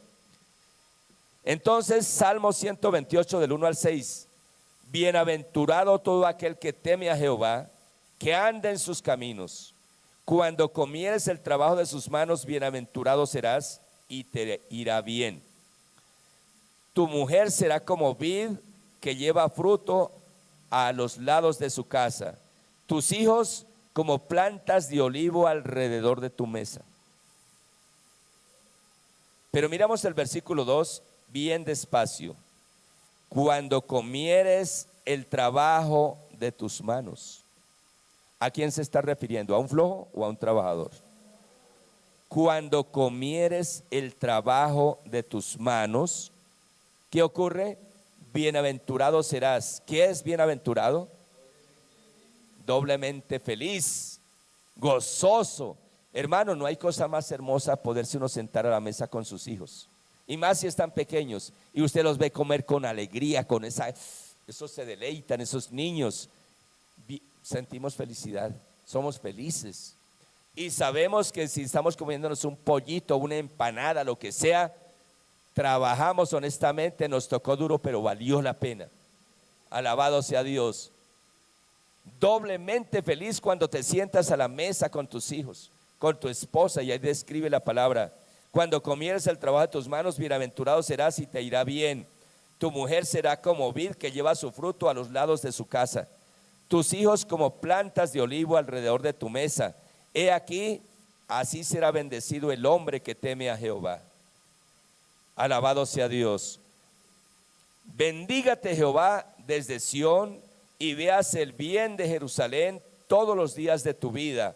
Speaker 1: Entonces, Salmo 128 del 1 al 6. Bienaventurado todo aquel que teme a Jehová, que anda en sus caminos. Cuando comieres el trabajo de sus manos, bienaventurado serás y te irá bien. Tu mujer será como vid que lleva fruto a los lados de su casa. Tus hijos como plantas de olivo alrededor de tu mesa. Pero miramos el versículo 2 bien despacio. Cuando comieres el trabajo de tus manos. ¿A quién se está refiriendo? ¿A un flojo o a un trabajador? Cuando comieres el trabajo de tus manos, ¿qué ocurre? Bienaventurado serás. ¿Qué es bienaventurado? Doblemente feliz, gozoso. Hermano, no hay cosa más hermosa poderse uno sentar a la mesa con sus hijos. Y más si están pequeños y usted los ve comer con alegría, con esos se deleitan, esos niños. Sentimos felicidad, somos felices. Y sabemos que si estamos comiéndonos un pollito, una empanada, lo que sea, trabajamos honestamente, nos tocó duro, pero valió la pena. Alabado sea Dios. Doblemente feliz cuando te sientas a la mesa con tus hijos, con tu esposa, y ahí describe la palabra. Cuando comieres el trabajo de tus manos, bienaventurado serás y te irá bien. Tu mujer será como vid que lleva su fruto a los lados de su casa. Tus hijos como plantas de olivo alrededor de tu mesa. He aquí, así será bendecido el hombre que teme a Jehová. Alabado sea Dios. Bendígate Jehová desde Sión y veas el bien de Jerusalén todos los días de tu vida,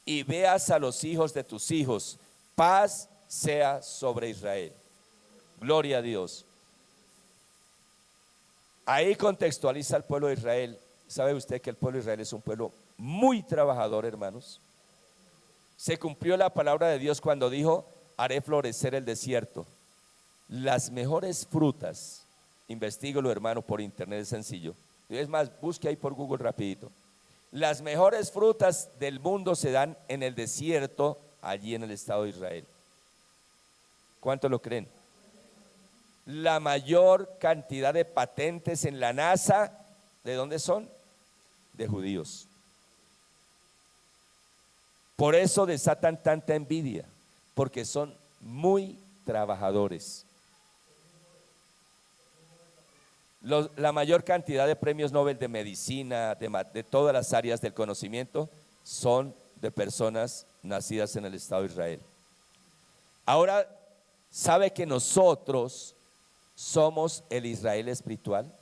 Speaker 1: y veas a los hijos de tus hijos. Paz sea sobre Israel. Gloria a Dios. Ahí contextualiza al pueblo de Israel. ¿Sabe usted que el pueblo de Israel es un pueblo muy trabajador, hermanos? Se cumplió la palabra de Dios cuando dijo: haré florecer el desierto. Las mejores frutas, investígalo, hermano, por internet, es sencillo. Es más, busque ahí por Google rapidito. Las mejores frutas del mundo se dan en el desierto, allí en el estado de Israel. ¿Cuánto lo creen? La mayor cantidad de patentes en la NASA, ¿de dónde son? De judíos. Por eso desatan tanta envidia, porque son muy trabajadores. La mayor cantidad de premios Nobel de medicina, de todas las áreas del conocimiento, son de personas nacidas en el estado de Israel. Ahora, ¿sabe que nosotros somos el Israel espiritual?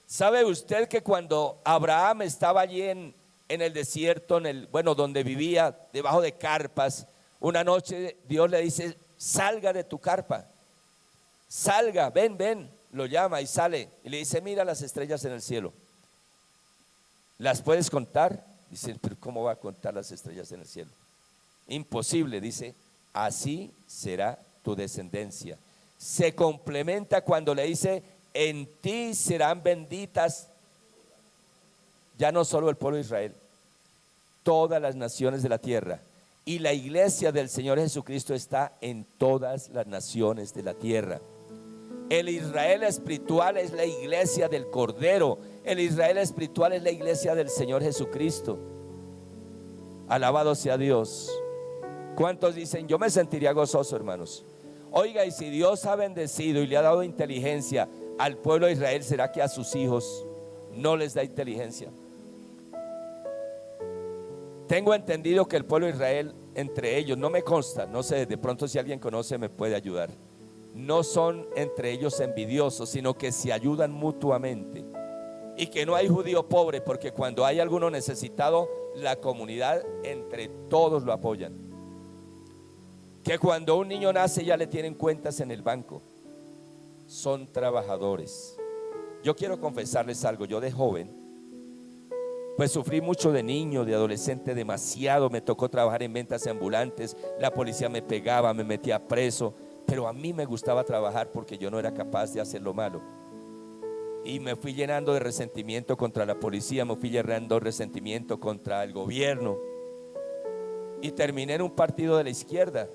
Speaker 1: ¿Sabe usted que cuando Abraham estaba allí en el desierto, donde vivía, debajo de carpas, una noche Dios le dice: salga de tu carpa, salga, ven, lo llama y sale y le dice, mira las estrellas en el cielo, ¿las puedes contar? Dice, pero ¿cómo va a contar las estrellas en el cielo? Imposible, dice, así será tu descendencia. Se complementa cuando le dice, en ti serán benditas, ya no solo el pueblo de Israel, todas las naciones de la tierra. Y la iglesia del Señor Jesucristo está en todas las naciones de la tierra. El Israel espiritual es la iglesia del Cordero. El Israel espiritual es la iglesia del Señor Jesucristo. Alabado sea Dios. ¿Cuántos dicen, yo me sentiría gozoso, hermanos? Oiga, y si Dios ha bendecido y le ha dado inteligencia al pueblo de Israel, ¿será que a sus hijos no les da inteligencia? Tengo entendido que el pueblo de Israel, entre ellos, no me consta, no sé, de pronto si alguien conoce me puede ayudar, no son entre ellos envidiosos, sino que se ayudan mutuamente, y que no hay judío pobre, porque cuando hay alguno necesitado, la comunidad entre todos lo apoyan. Que cuando un niño nace ya le tienen cuentas en el banco. Son trabajadores. Yo quiero confesarles algo, yo de joven pues sufrí mucho, de niño, de adolescente, demasiado. Me tocó trabajar en ventas ambulantes, la policía me pegaba, me metía preso, pero a mí me gustaba trabajar porque yo no era capaz de hacer lo malo. Y me fui llenando de resentimiento contra la policía, me fui llenando de resentimiento contra el gobierno, y terminé en un partido de la izquierda.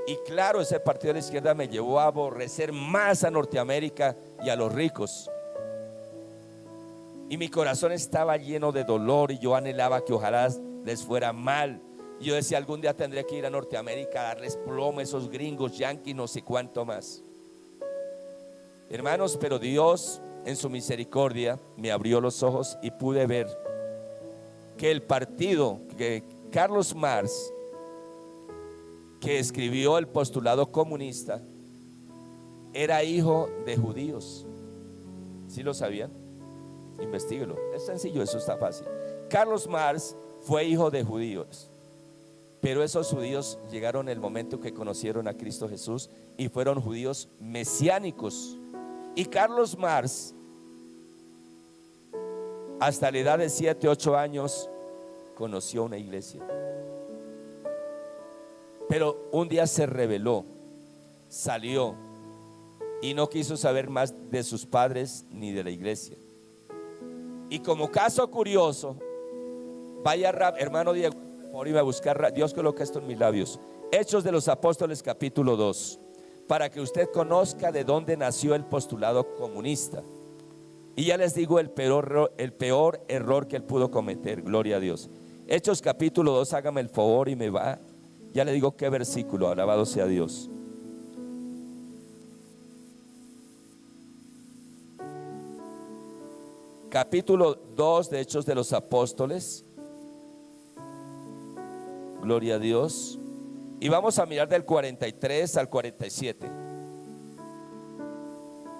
Speaker 1: Y claro, ese partido de la izquierda me llevó a aborrecer más a Norteamérica y a los ricos. Y mi corazón estaba lleno de dolor y yo anhelaba que ojalá les fuera mal. Y yo decía, algún día tendré que ir a Norteamérica a darles plomo a esos gringos, yanquis, no sé cuánto más. Hermanos, pero Dios en su misericordia me abrió los ojos y pude ver que el partido, que Carlos Marx, que escribió el postulado comunista, era hijo de judíos. ¿Sí lo sabían? Investíguelo, es sencillo, eso está fácil. Carlos Marx fue hijo de judíos, pero esos judíos llegaron el momento que conocieron a Cristo Jesús y fueron judíos mesiánicos. Y Carlos Marx, hasta la edad de 7, 8 años, conoció una iglesia. Pero un día se rebeló, salió y no quiso saber más de sus padres ni de la iglesia. Y como caso curioso, vaya hermano Diego, por ir a buscar, Dios coloca esto en mis labios, Hechos de los Apóstoles capítulo 2, para que usted conozca de dónde nació el postulado comunista. Y ya les digo el peor error que él pudo cometer, gloria a Dios. Hechos capítulo 2, hágame el favor y me va, ya le digo qué versículo, alabado sea Dios. Capítulo 2 de Hechos de los Apóstoles, gloria a Dios. Y vamos a mirar del 43 al 47.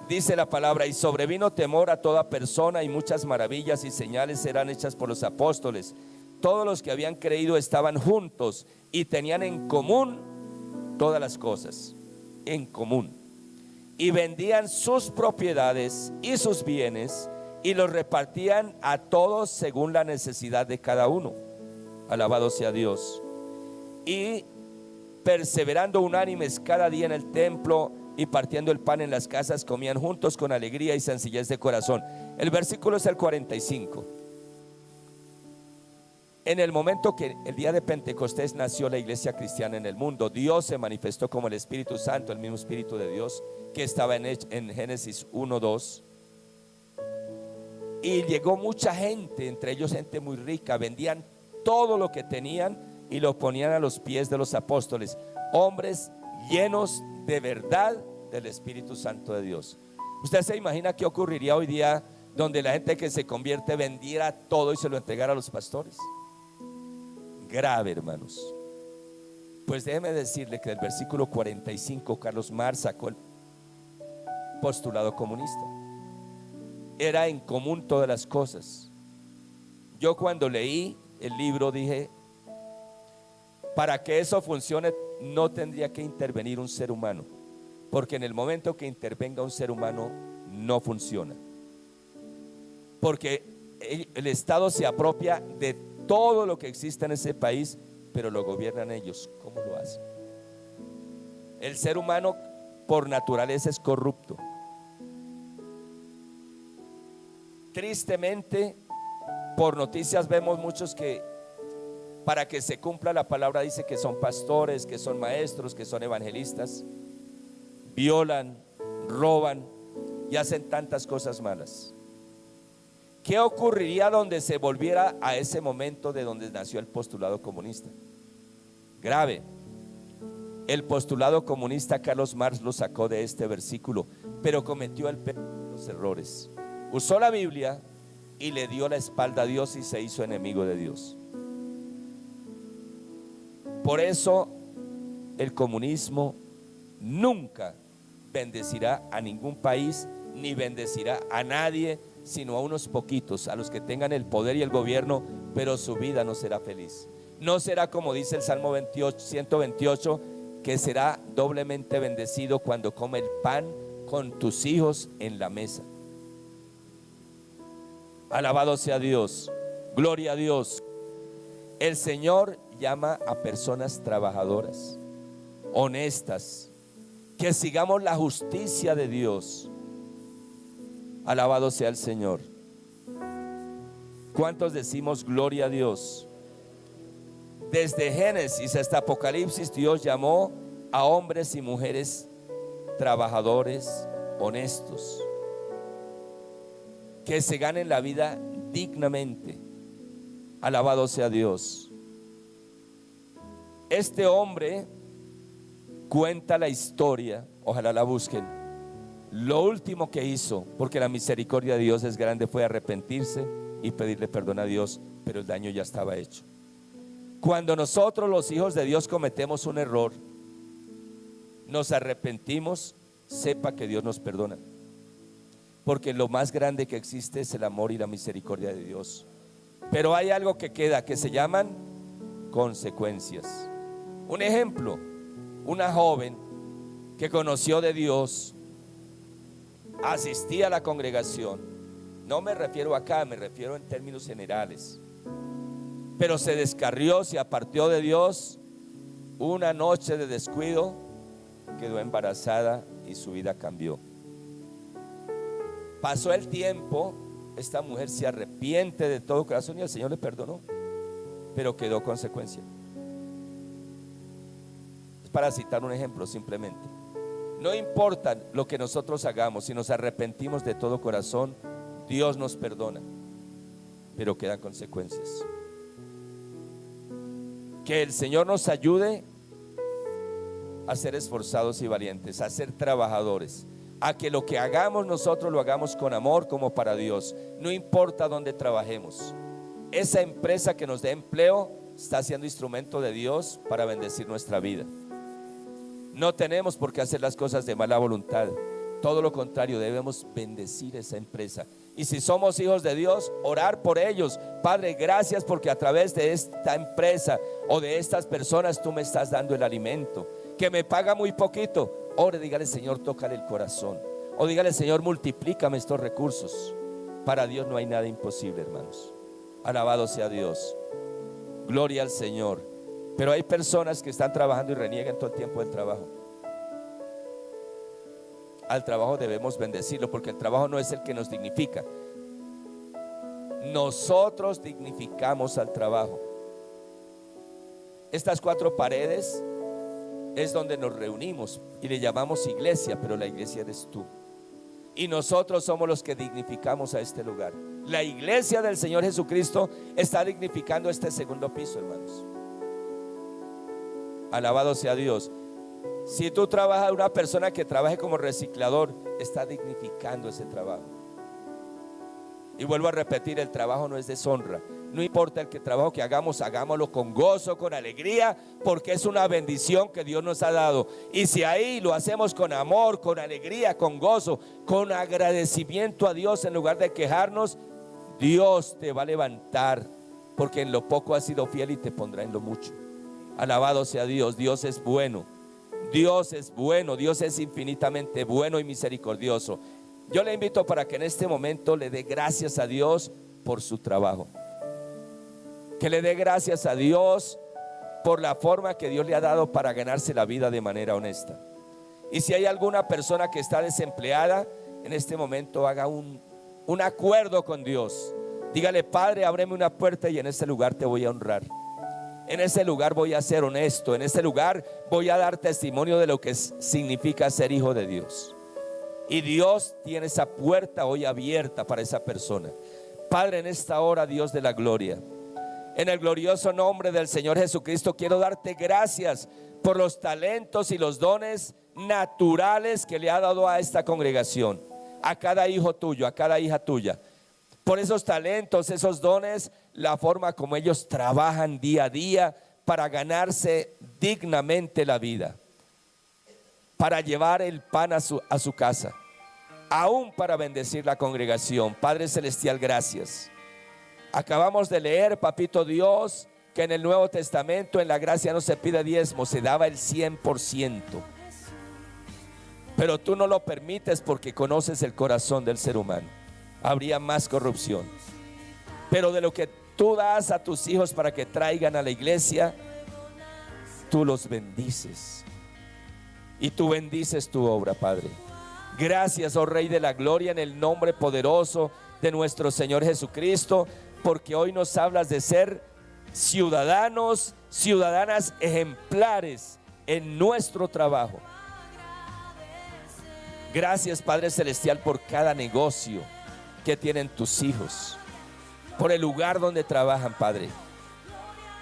Speaker 1: Dice la palabra: y sobrevino temor a toda persona, y muchas maravillas y señales eran hechas por los apóstoles. Todos los que habían creído estaban juntos y tenían en común todas las cosas, en común. Y vendían sus propiedades y sus bienes y los repartían a todos según la necesidad de cada uno. Alabado sea Dios. Y perseverando unánimes cada día en el templo y partiendo el pan en las casas, comían juntos con alegría y sencillez de corazón. El versículo es el 45. En el momento que el día de Pentecostés nació la iglesia cristiana en el mundo, Dios se manifestó como el Espíritu Santo, el mismo Espíritu de Dios que estaba en Génesis 1:2. Y llegó mucha gente, entre ellos gente muy rica, vendían todo lo que tenían y lo ponían a los pies de los apóstoles, hombres llenos de verdad del Espíritu Santo de Dios. ¿Usted se imagina qué ocurriría hoy día donde la gente que se convierte vendiera todo y se lo entregara a los pastores? Grave, hermanos. Pues déjeme decirle que el versículo 45 Carlos Marx sacó el postulado comunista. Era en común todas las cosas. Yo cuando leí el libro dije, para que eso funcione no tendría que intervenir un ser humano, porque en el momento que intervenga un ser humano no funciona. Porque el Estado se apropia de todo lo que existe en ese país, pero lo gobiernan ellos. ¿Cómo lo hacen? El ser humano por naturaleza es corrupto. Tristemente, por noticias vemos muchos que para que se cumpla la palabra dice que son pastores, que son maestros, que son evangelistas, violan, roban y hacen tantas cosas malas. ¿Qué ocurriría donde se volviera a ese momento de donde nació el postulado comunista? Grave. El postulado comunista Carlos Marx lo sacó de este versículo, pero cometió los errores. Usó la Biblia y le dio la espalda a Dios y se hizo enemigo de Dios. Por eso el comunismo nunca bendecirá a ningún país, ni bendecirá a nadie, sino a unos poquitos, a los que tengan el poder y el gobierno, pero su vida no será feliz. No será como dice el Salmo 128, que será doblemente bendecido cuando come el pan con tus hijos en la mesa. Alabado sea Dios, gloria a Dios. El Señor llama a personas trabajadoras, honestas, que sigamos la justicia de Dios. Alabado sea el Señor. ¿Cuántos decimos gloria a Dios? Desde Génesis hasta Apocalipsis, Dios llamó a hombres y mujeres trabajadores, honestos, que se ganen la vida dignamente. Alabado sea Dios. Este hombre cuenta la historia, ojalá la busquen. Lo último que hizo, porque la misericordia de Dios es grande, fue arrepentirse y pedirle perdón a Dios, pero el daño ya estaba hecho. Cuando nosotros los hijos de Dios cometemos un error, nos arrepentimos, sepa que Dios nos perdona, porque lo más grande que existe es el amor y la misericordia de Dios. Pero hay algo que queda, que se llaman consecuencias. Un ejemplo, una joven que conoció de Dios, asistía a la congregación, no me refiero acá, me refiero en términos generales, pero se descarrió, se apartó de Dios. Una noche de descuido quedó embarazada y su vida cambió. Pasó el tiempo, esta mujer se arrepiente de todo corazón y el Señor le perdonó, pero quedó consecuencia. Es para citar un ejemplo simplemente. No importa lo que nosotros hagamos, si nos arrepentimos de todo corazón, Dios nos perdona, pero quedan consecuencias. Que el Señor nos ayude a ser esforzados y valientes, a ser trabajadores, a que lo que hagamos nosotros lo hagamos con amor como para Dios. No importa dónde trabajemos, esa empresa que nos dé empleo está siendo instrumento de Dios para bendecir nuestra vida. No tenemos por qué hacer las cosas de mala voluntad, todo lo contrario, debemos bendecir esa empresa. Y si somos hijos de Dios, orar por ellos. Padre, gracias porque a través de esta empresa o de estas personas tú me estás dando el alimento, que me paga muy poquito. Ore, dígale, Señor, tócale el corazón, o dígale, Señor, multiplícame estos recursos. Para Dios no hay nada imposible, hermanos. Alabado sea Dios, gloria al Señor. Pero hay personas que están trabajando y reniegan todo el tiempo del trabajo. Al trabajo debemos bendecirlo, porque el trabajo no es el que nos dignifica. Nosotros dignificamos al trabajo. Estas 4 paredes es donde nos reunimos y le llamamos iglesia, pero la iglesia eres tú. Y nosotros somos los que dignificamos a este lugar. La iglesia del Señor Jesucristo está dignificando este segundo piso, hermanos. Alabado sea Dios. Si tú trabajas, una persona que trabaje como reciclador está dignificando ese trabajo. Y vuelvo a repetir, el trabajo no es deshonra. No importa el que trabajo que hagamos, hagámoslo con gozo, con alegría, porque es una bendición que Dios nos ha dado. Y si ahí lo hacemos con amor, con alegría, con gozo, con agradecimiento a Dios, en lugar de quejarnos, Dios te va a levantar, porque en lo poco has sido fiel y te pondrá en lo mucho. Alabado sea Dios. Dios es bueno. Dios es bueno, Dios es infinitamente bueno y misericordioso. Yo le invito para que en este momento le dé gracias a Dios por su trabajo. Que le dé gracias a Dios por la forma que Dios le ha dado para ganarse la vida de manera honesta. Y si hay alguna persona que está desempleada, en este momento haga un acuerdo con Dios. Dígale: Padre, ábreme una puerta y en este lugar te voy a honrar. En ese lugar voy a ser honesto. En ese lugar voy a dar testimonio de lo que significa ser hijo de Dios. Y Dios tiene esa puerta hoy abierta para esa persona. Padre, en esta hora, Dios de la gloria, en el glorioso nombre del Señor Jesucristo, quiero darte gracias por los talentos y los dones naturales que le ha dado a esta congregación, a cada hijo tuyo, a cada hija tuya. Por esos talentos, esos dones, la forma como ellos trabajan día a día para ganarse dignamente la vida, para llevar el pan a su casa, aún para bendecir la congregación. Padre celestial, gracias. Acabamos de leer, papito Dios, que en el Nuevo Testamento en la gracia no se pide diezmo, se daba el 100%. Pero tú no lo permites porque conoces el corazón del ser humano. Habría más corrupción. Pero de lo que tú das a tus hijos para que traigan a la iglesia, tú los bendices. Y tú bendices tu obra, Padre. Gracias, oh Rey de la Gloria, en el nombre poderoso de nuestro Señor Jesucristo, porque hoy nos hablas de ser ciudadanos, ciudadanas ejemplares en nuestro trabajo. Gracias, Padre Celestial, por cada negocio que tienen tus hijos, por el lugar donde trabajan, Padre.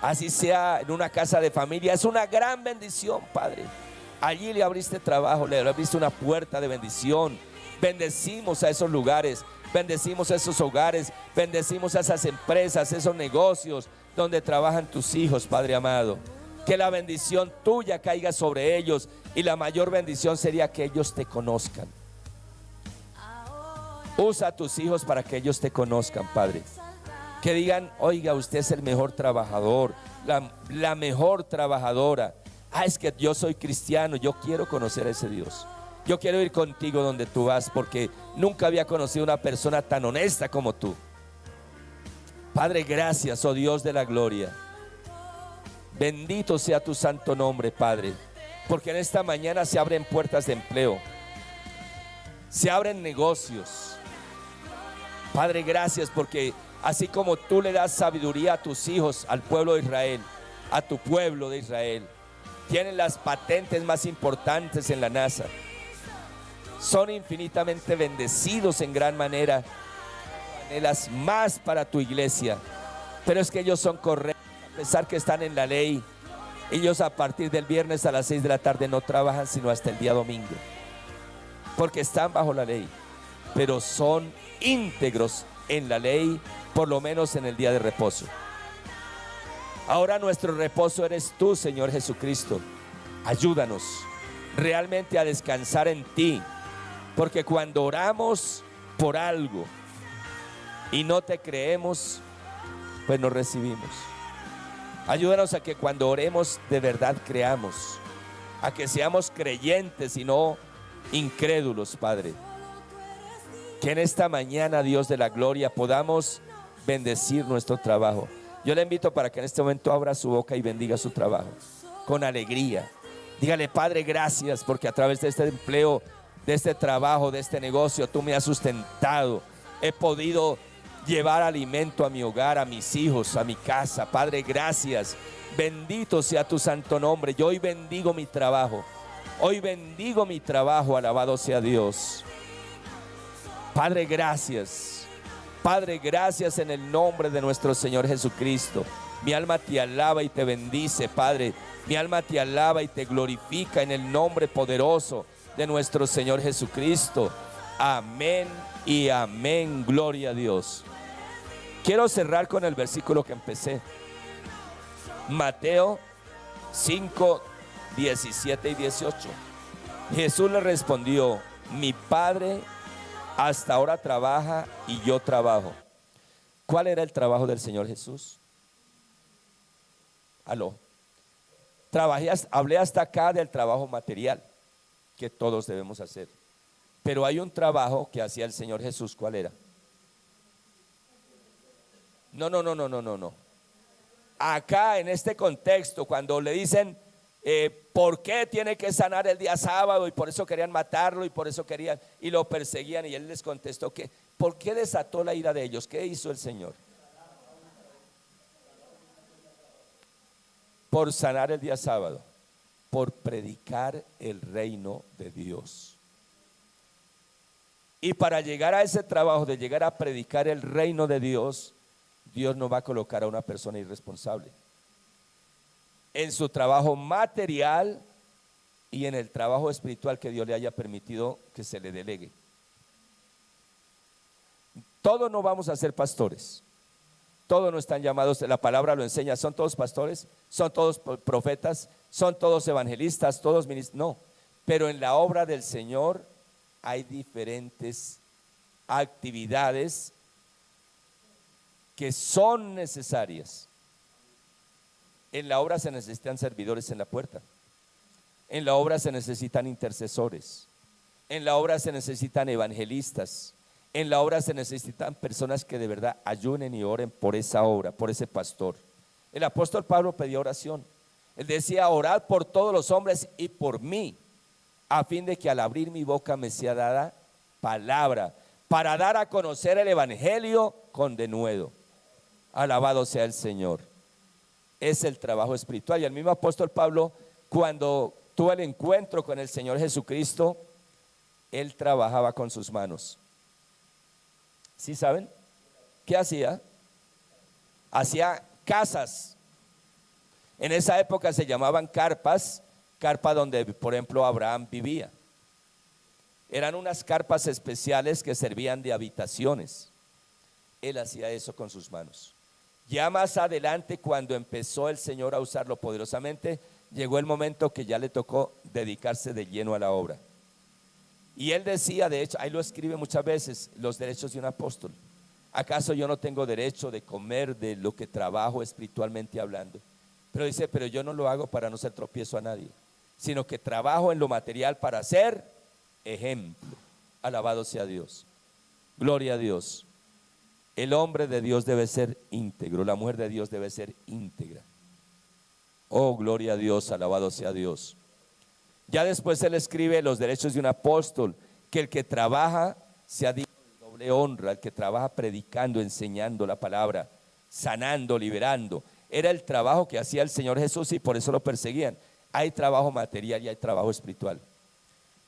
Speaker 1: Así sea en una casa de familia, es una gran bendición, Padre. Allí le abriste trabajo, le abriste una puerta de bendición. Bendecimos a esos lugares, bendecimos a esos hogares, bendecimos a esas empresas, esos negocios donde trabajan tus hijos, Padre amado. Que la bendición tuya caiga sobre ellos, y la mayor bendición sería que ellos te conozcan. Usa a tus hijos para que ellos te conozcan, Padre. Que digan: oiga, usted es el mejor trabajador, la mejor trabajadora. Es que yo soy cristiano, yo quiero conocer a ese Dios. Yo quiero ir contigo donde tú vas, porque nunca había conocido una persona tan honesta como tú. Padre, gracias, oh Dios de la gloria. Bendito sea tu santo nombre, Padre, porque en esta mañana se abren puertas de empleo, se abren negocios. Padre, gracias, porque así como tú le das sabiduría a tus hijos, al pueblo de Israel, a tu pueblo de Israel, tienen las patentes más importantes en la NASA, son infinitamente bendecidos en gran manera, anhelas más para tu iglesia. Pero es que ellos son correctos, a pesar que están en la ley. Ellos a partir del viernes a las 6 de la tarde no trabajan sino hasta el día domingo, porque están bajo la ley, pero son íntegros en la ley, por lo menos en el día de reposo. Ahora nuestro reposo eres tú, Señor Jesucristo. Ayúdanos realmente a descansar en ti, porque cuando oramos por algo y no te creemos, pues no recibimos. Ayúdanos a que cuando oremos de verdad creamos, a que seamos creyentes y no incrédulos, Padre. Que en esta mañana, Dios de la gloria, podamos bendecir nuestro trabajo. Yo le invito para que en este momento abra su boca y bendiga su trabajo con alegría. Dígale: Padre, gracias, porque a través de este empleo, de este trabajo, de este negocio, tú me has sustentado. He podido llevar alimento a mi hogar, a mis hijos, a mi casa. Padre, gracias. Bendito sea tu santo nombre. Yo hoy bendigo mi trabajo. Hoy bendigo mi trabajo. Alabado sea Dios. Padre, gracias. Padre, gracias en el nombre de nuestro Señor Jesucristo. Mi alma te alaba y te bendice, Padre. Mi alma te alaba y te glorifica en el nombre poderoso de nuestro Señor Jesucristo. Amén y amén. Gloria a Dios. Quiero cerrar con el versículo que empecé. Mateo 5, 17 y 18. Jesús le respondió: mi Padre hasta ahora trabaja y yo trabajo. ¿Cuál era el trabajo del Señor Jesús? Aló. Hablé hasta acá del trabajo material que todos debemos hacer. Pero hay un trabajo que hacía el Señor Jesús, ¿cuál era? No, no, no, no, no, no, no. Acá en este contexto, cuando le dicen por qué tiene que sanar el día sábado, y por eso querían matarlo, y por eso querían, y lo perseguían, y él les contestó que, ¿por qué desató la ira de ellos? ¿Qué hizo el Señor? Por sanar el día sábado, por predicar el reino de Dios. Y para llegar a ese trabajo de llegar a predicar el reino de Dios, Dios no va a colocar a una persona irresponsable en su trabajo material y en el trabajo espiritual que Dios le haya permitido que se le delegue. Todos no vamos a ser pastores, todos no están llamados, la palabra lo enseña, son todos pastores, son todos profetas, son todos evangelistas, todos ministros, no, pero en la obra del Señor hay diferentes actividades que son necesarias. En la obra se necesitan servidores en la puerta, en la obra se necesitan intercesores, en la obra se necesitan evangelistas, en la obra se necesitan personas que de verdad ayunen y oren por esa obra, por ese pastor. El apóstol Pablo pedía oración, él decía: orad por todos los hombres y por mí, a fin de que al abrir mi boca me sea dada palabra para dar a conocer el evangelio con denuedo. Alabado sea el Señor. Es el trabajo espiritual. Y el mismo apóstol Pablo, cuando tuvo el encuentro con el Señor Jesucristo, él trabajaba con sus manos. ¿Sí saben? ¿Qué hacía? Hacía casas. En esa época se llamaban carpas, carpa donde, por ejemplo, Abraham vivía. Eran unas carpas especiales que servían de habitaciones. Él hacía eso con sus manos. Ya más adelante, cuando empezó el Señor a usarlo poderosamente, llegó el momento que ya le tocó dedicarse de lleno a la obra. Y él decía, de hecho, ahí lo escribe muchas veces, los derechos de un apóstol. ¿Acaso yo no tengo derecho de comer de lo que trabajo espiritualmente hablando? Pero dice, pero yo no lo hago para no ser tropiezo a nadie, sino que trabajo en lo material para ser ejemplo. Alabado sea Dios. Gloria a Dios. El hombre de Dios debe ser íntegro, la mujer de Dios debe ser íntegra. Oh, gloria a Dios, alabado sea Dios. Ya después él escribe los derechos de un apóstol, que el que trabaja sea digno de doble honra, el que trabaja predicando, enseñando la palabra, sanando, liberando. Era el trabajo que hacía el Señor Jesús y por eso lo perseguían. Hay trabajo material y hay trabajo espiritual.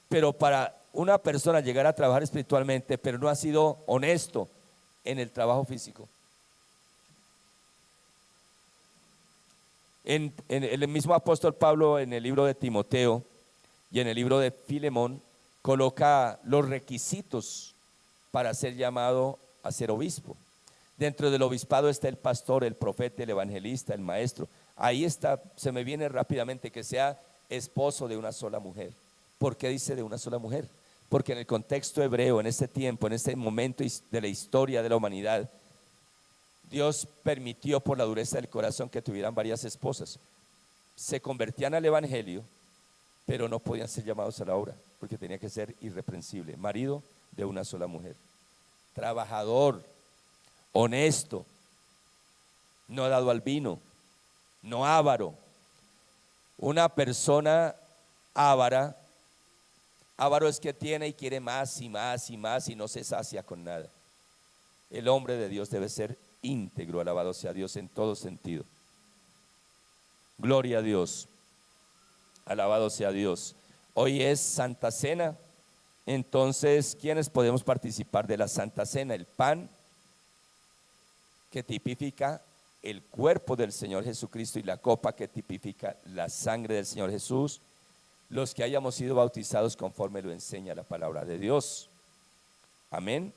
Speaker 1: Pero para una persona llegar a trabajar espiritualmente, pero no ha sido honesto en el trabajo físico. En el mismo apóstol Pablo, en el libro de Timoteo y en el libro de Filemón, coloca los requisitos para ser llamado a ser obispo. Dentro del obispado está el pastor, el profeta, el evangelista, el maestro. Ahí está, se me viene rápidamente, que sea esposo de una sola mujer. ¿Por qué dice de una sola mujer? Porque en el contexto hebreo, en este tiempo, en este momento de la historia de la humanidad, Dios permitió por la dureza del corazón que tuvieran varias esposas. Se convertían al evangelio, pero no podían ser llamados a la obra, porque tenía que ser irreprensible, marido de una sola mujer, trabajador, honesto, no dado al vino, no avaro. Una persona avara, avaro es que tiene y quiere más y más y más y no se sacia con nada. El hombre de Dios debe ser íntegro, alabado sea Dios en todo sentido. Gloria a Dios, alabado sea Dios. Hoy es Santa Cena, entonces, ¿quiénes podemos participar de la Santa Cena? El pan, que tipifica el cuerpo del Señor Jesucristo, y la copa, que tipifica la sangre del Señor Jesús. Los que hayamos sido bautizados conforme lo enseña la palabra de Dios. Amén.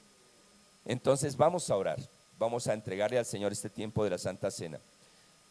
Speaker 1: Entonces vamos a orar, vamos a entregarle al Señor este tiempo de la Santa Cena.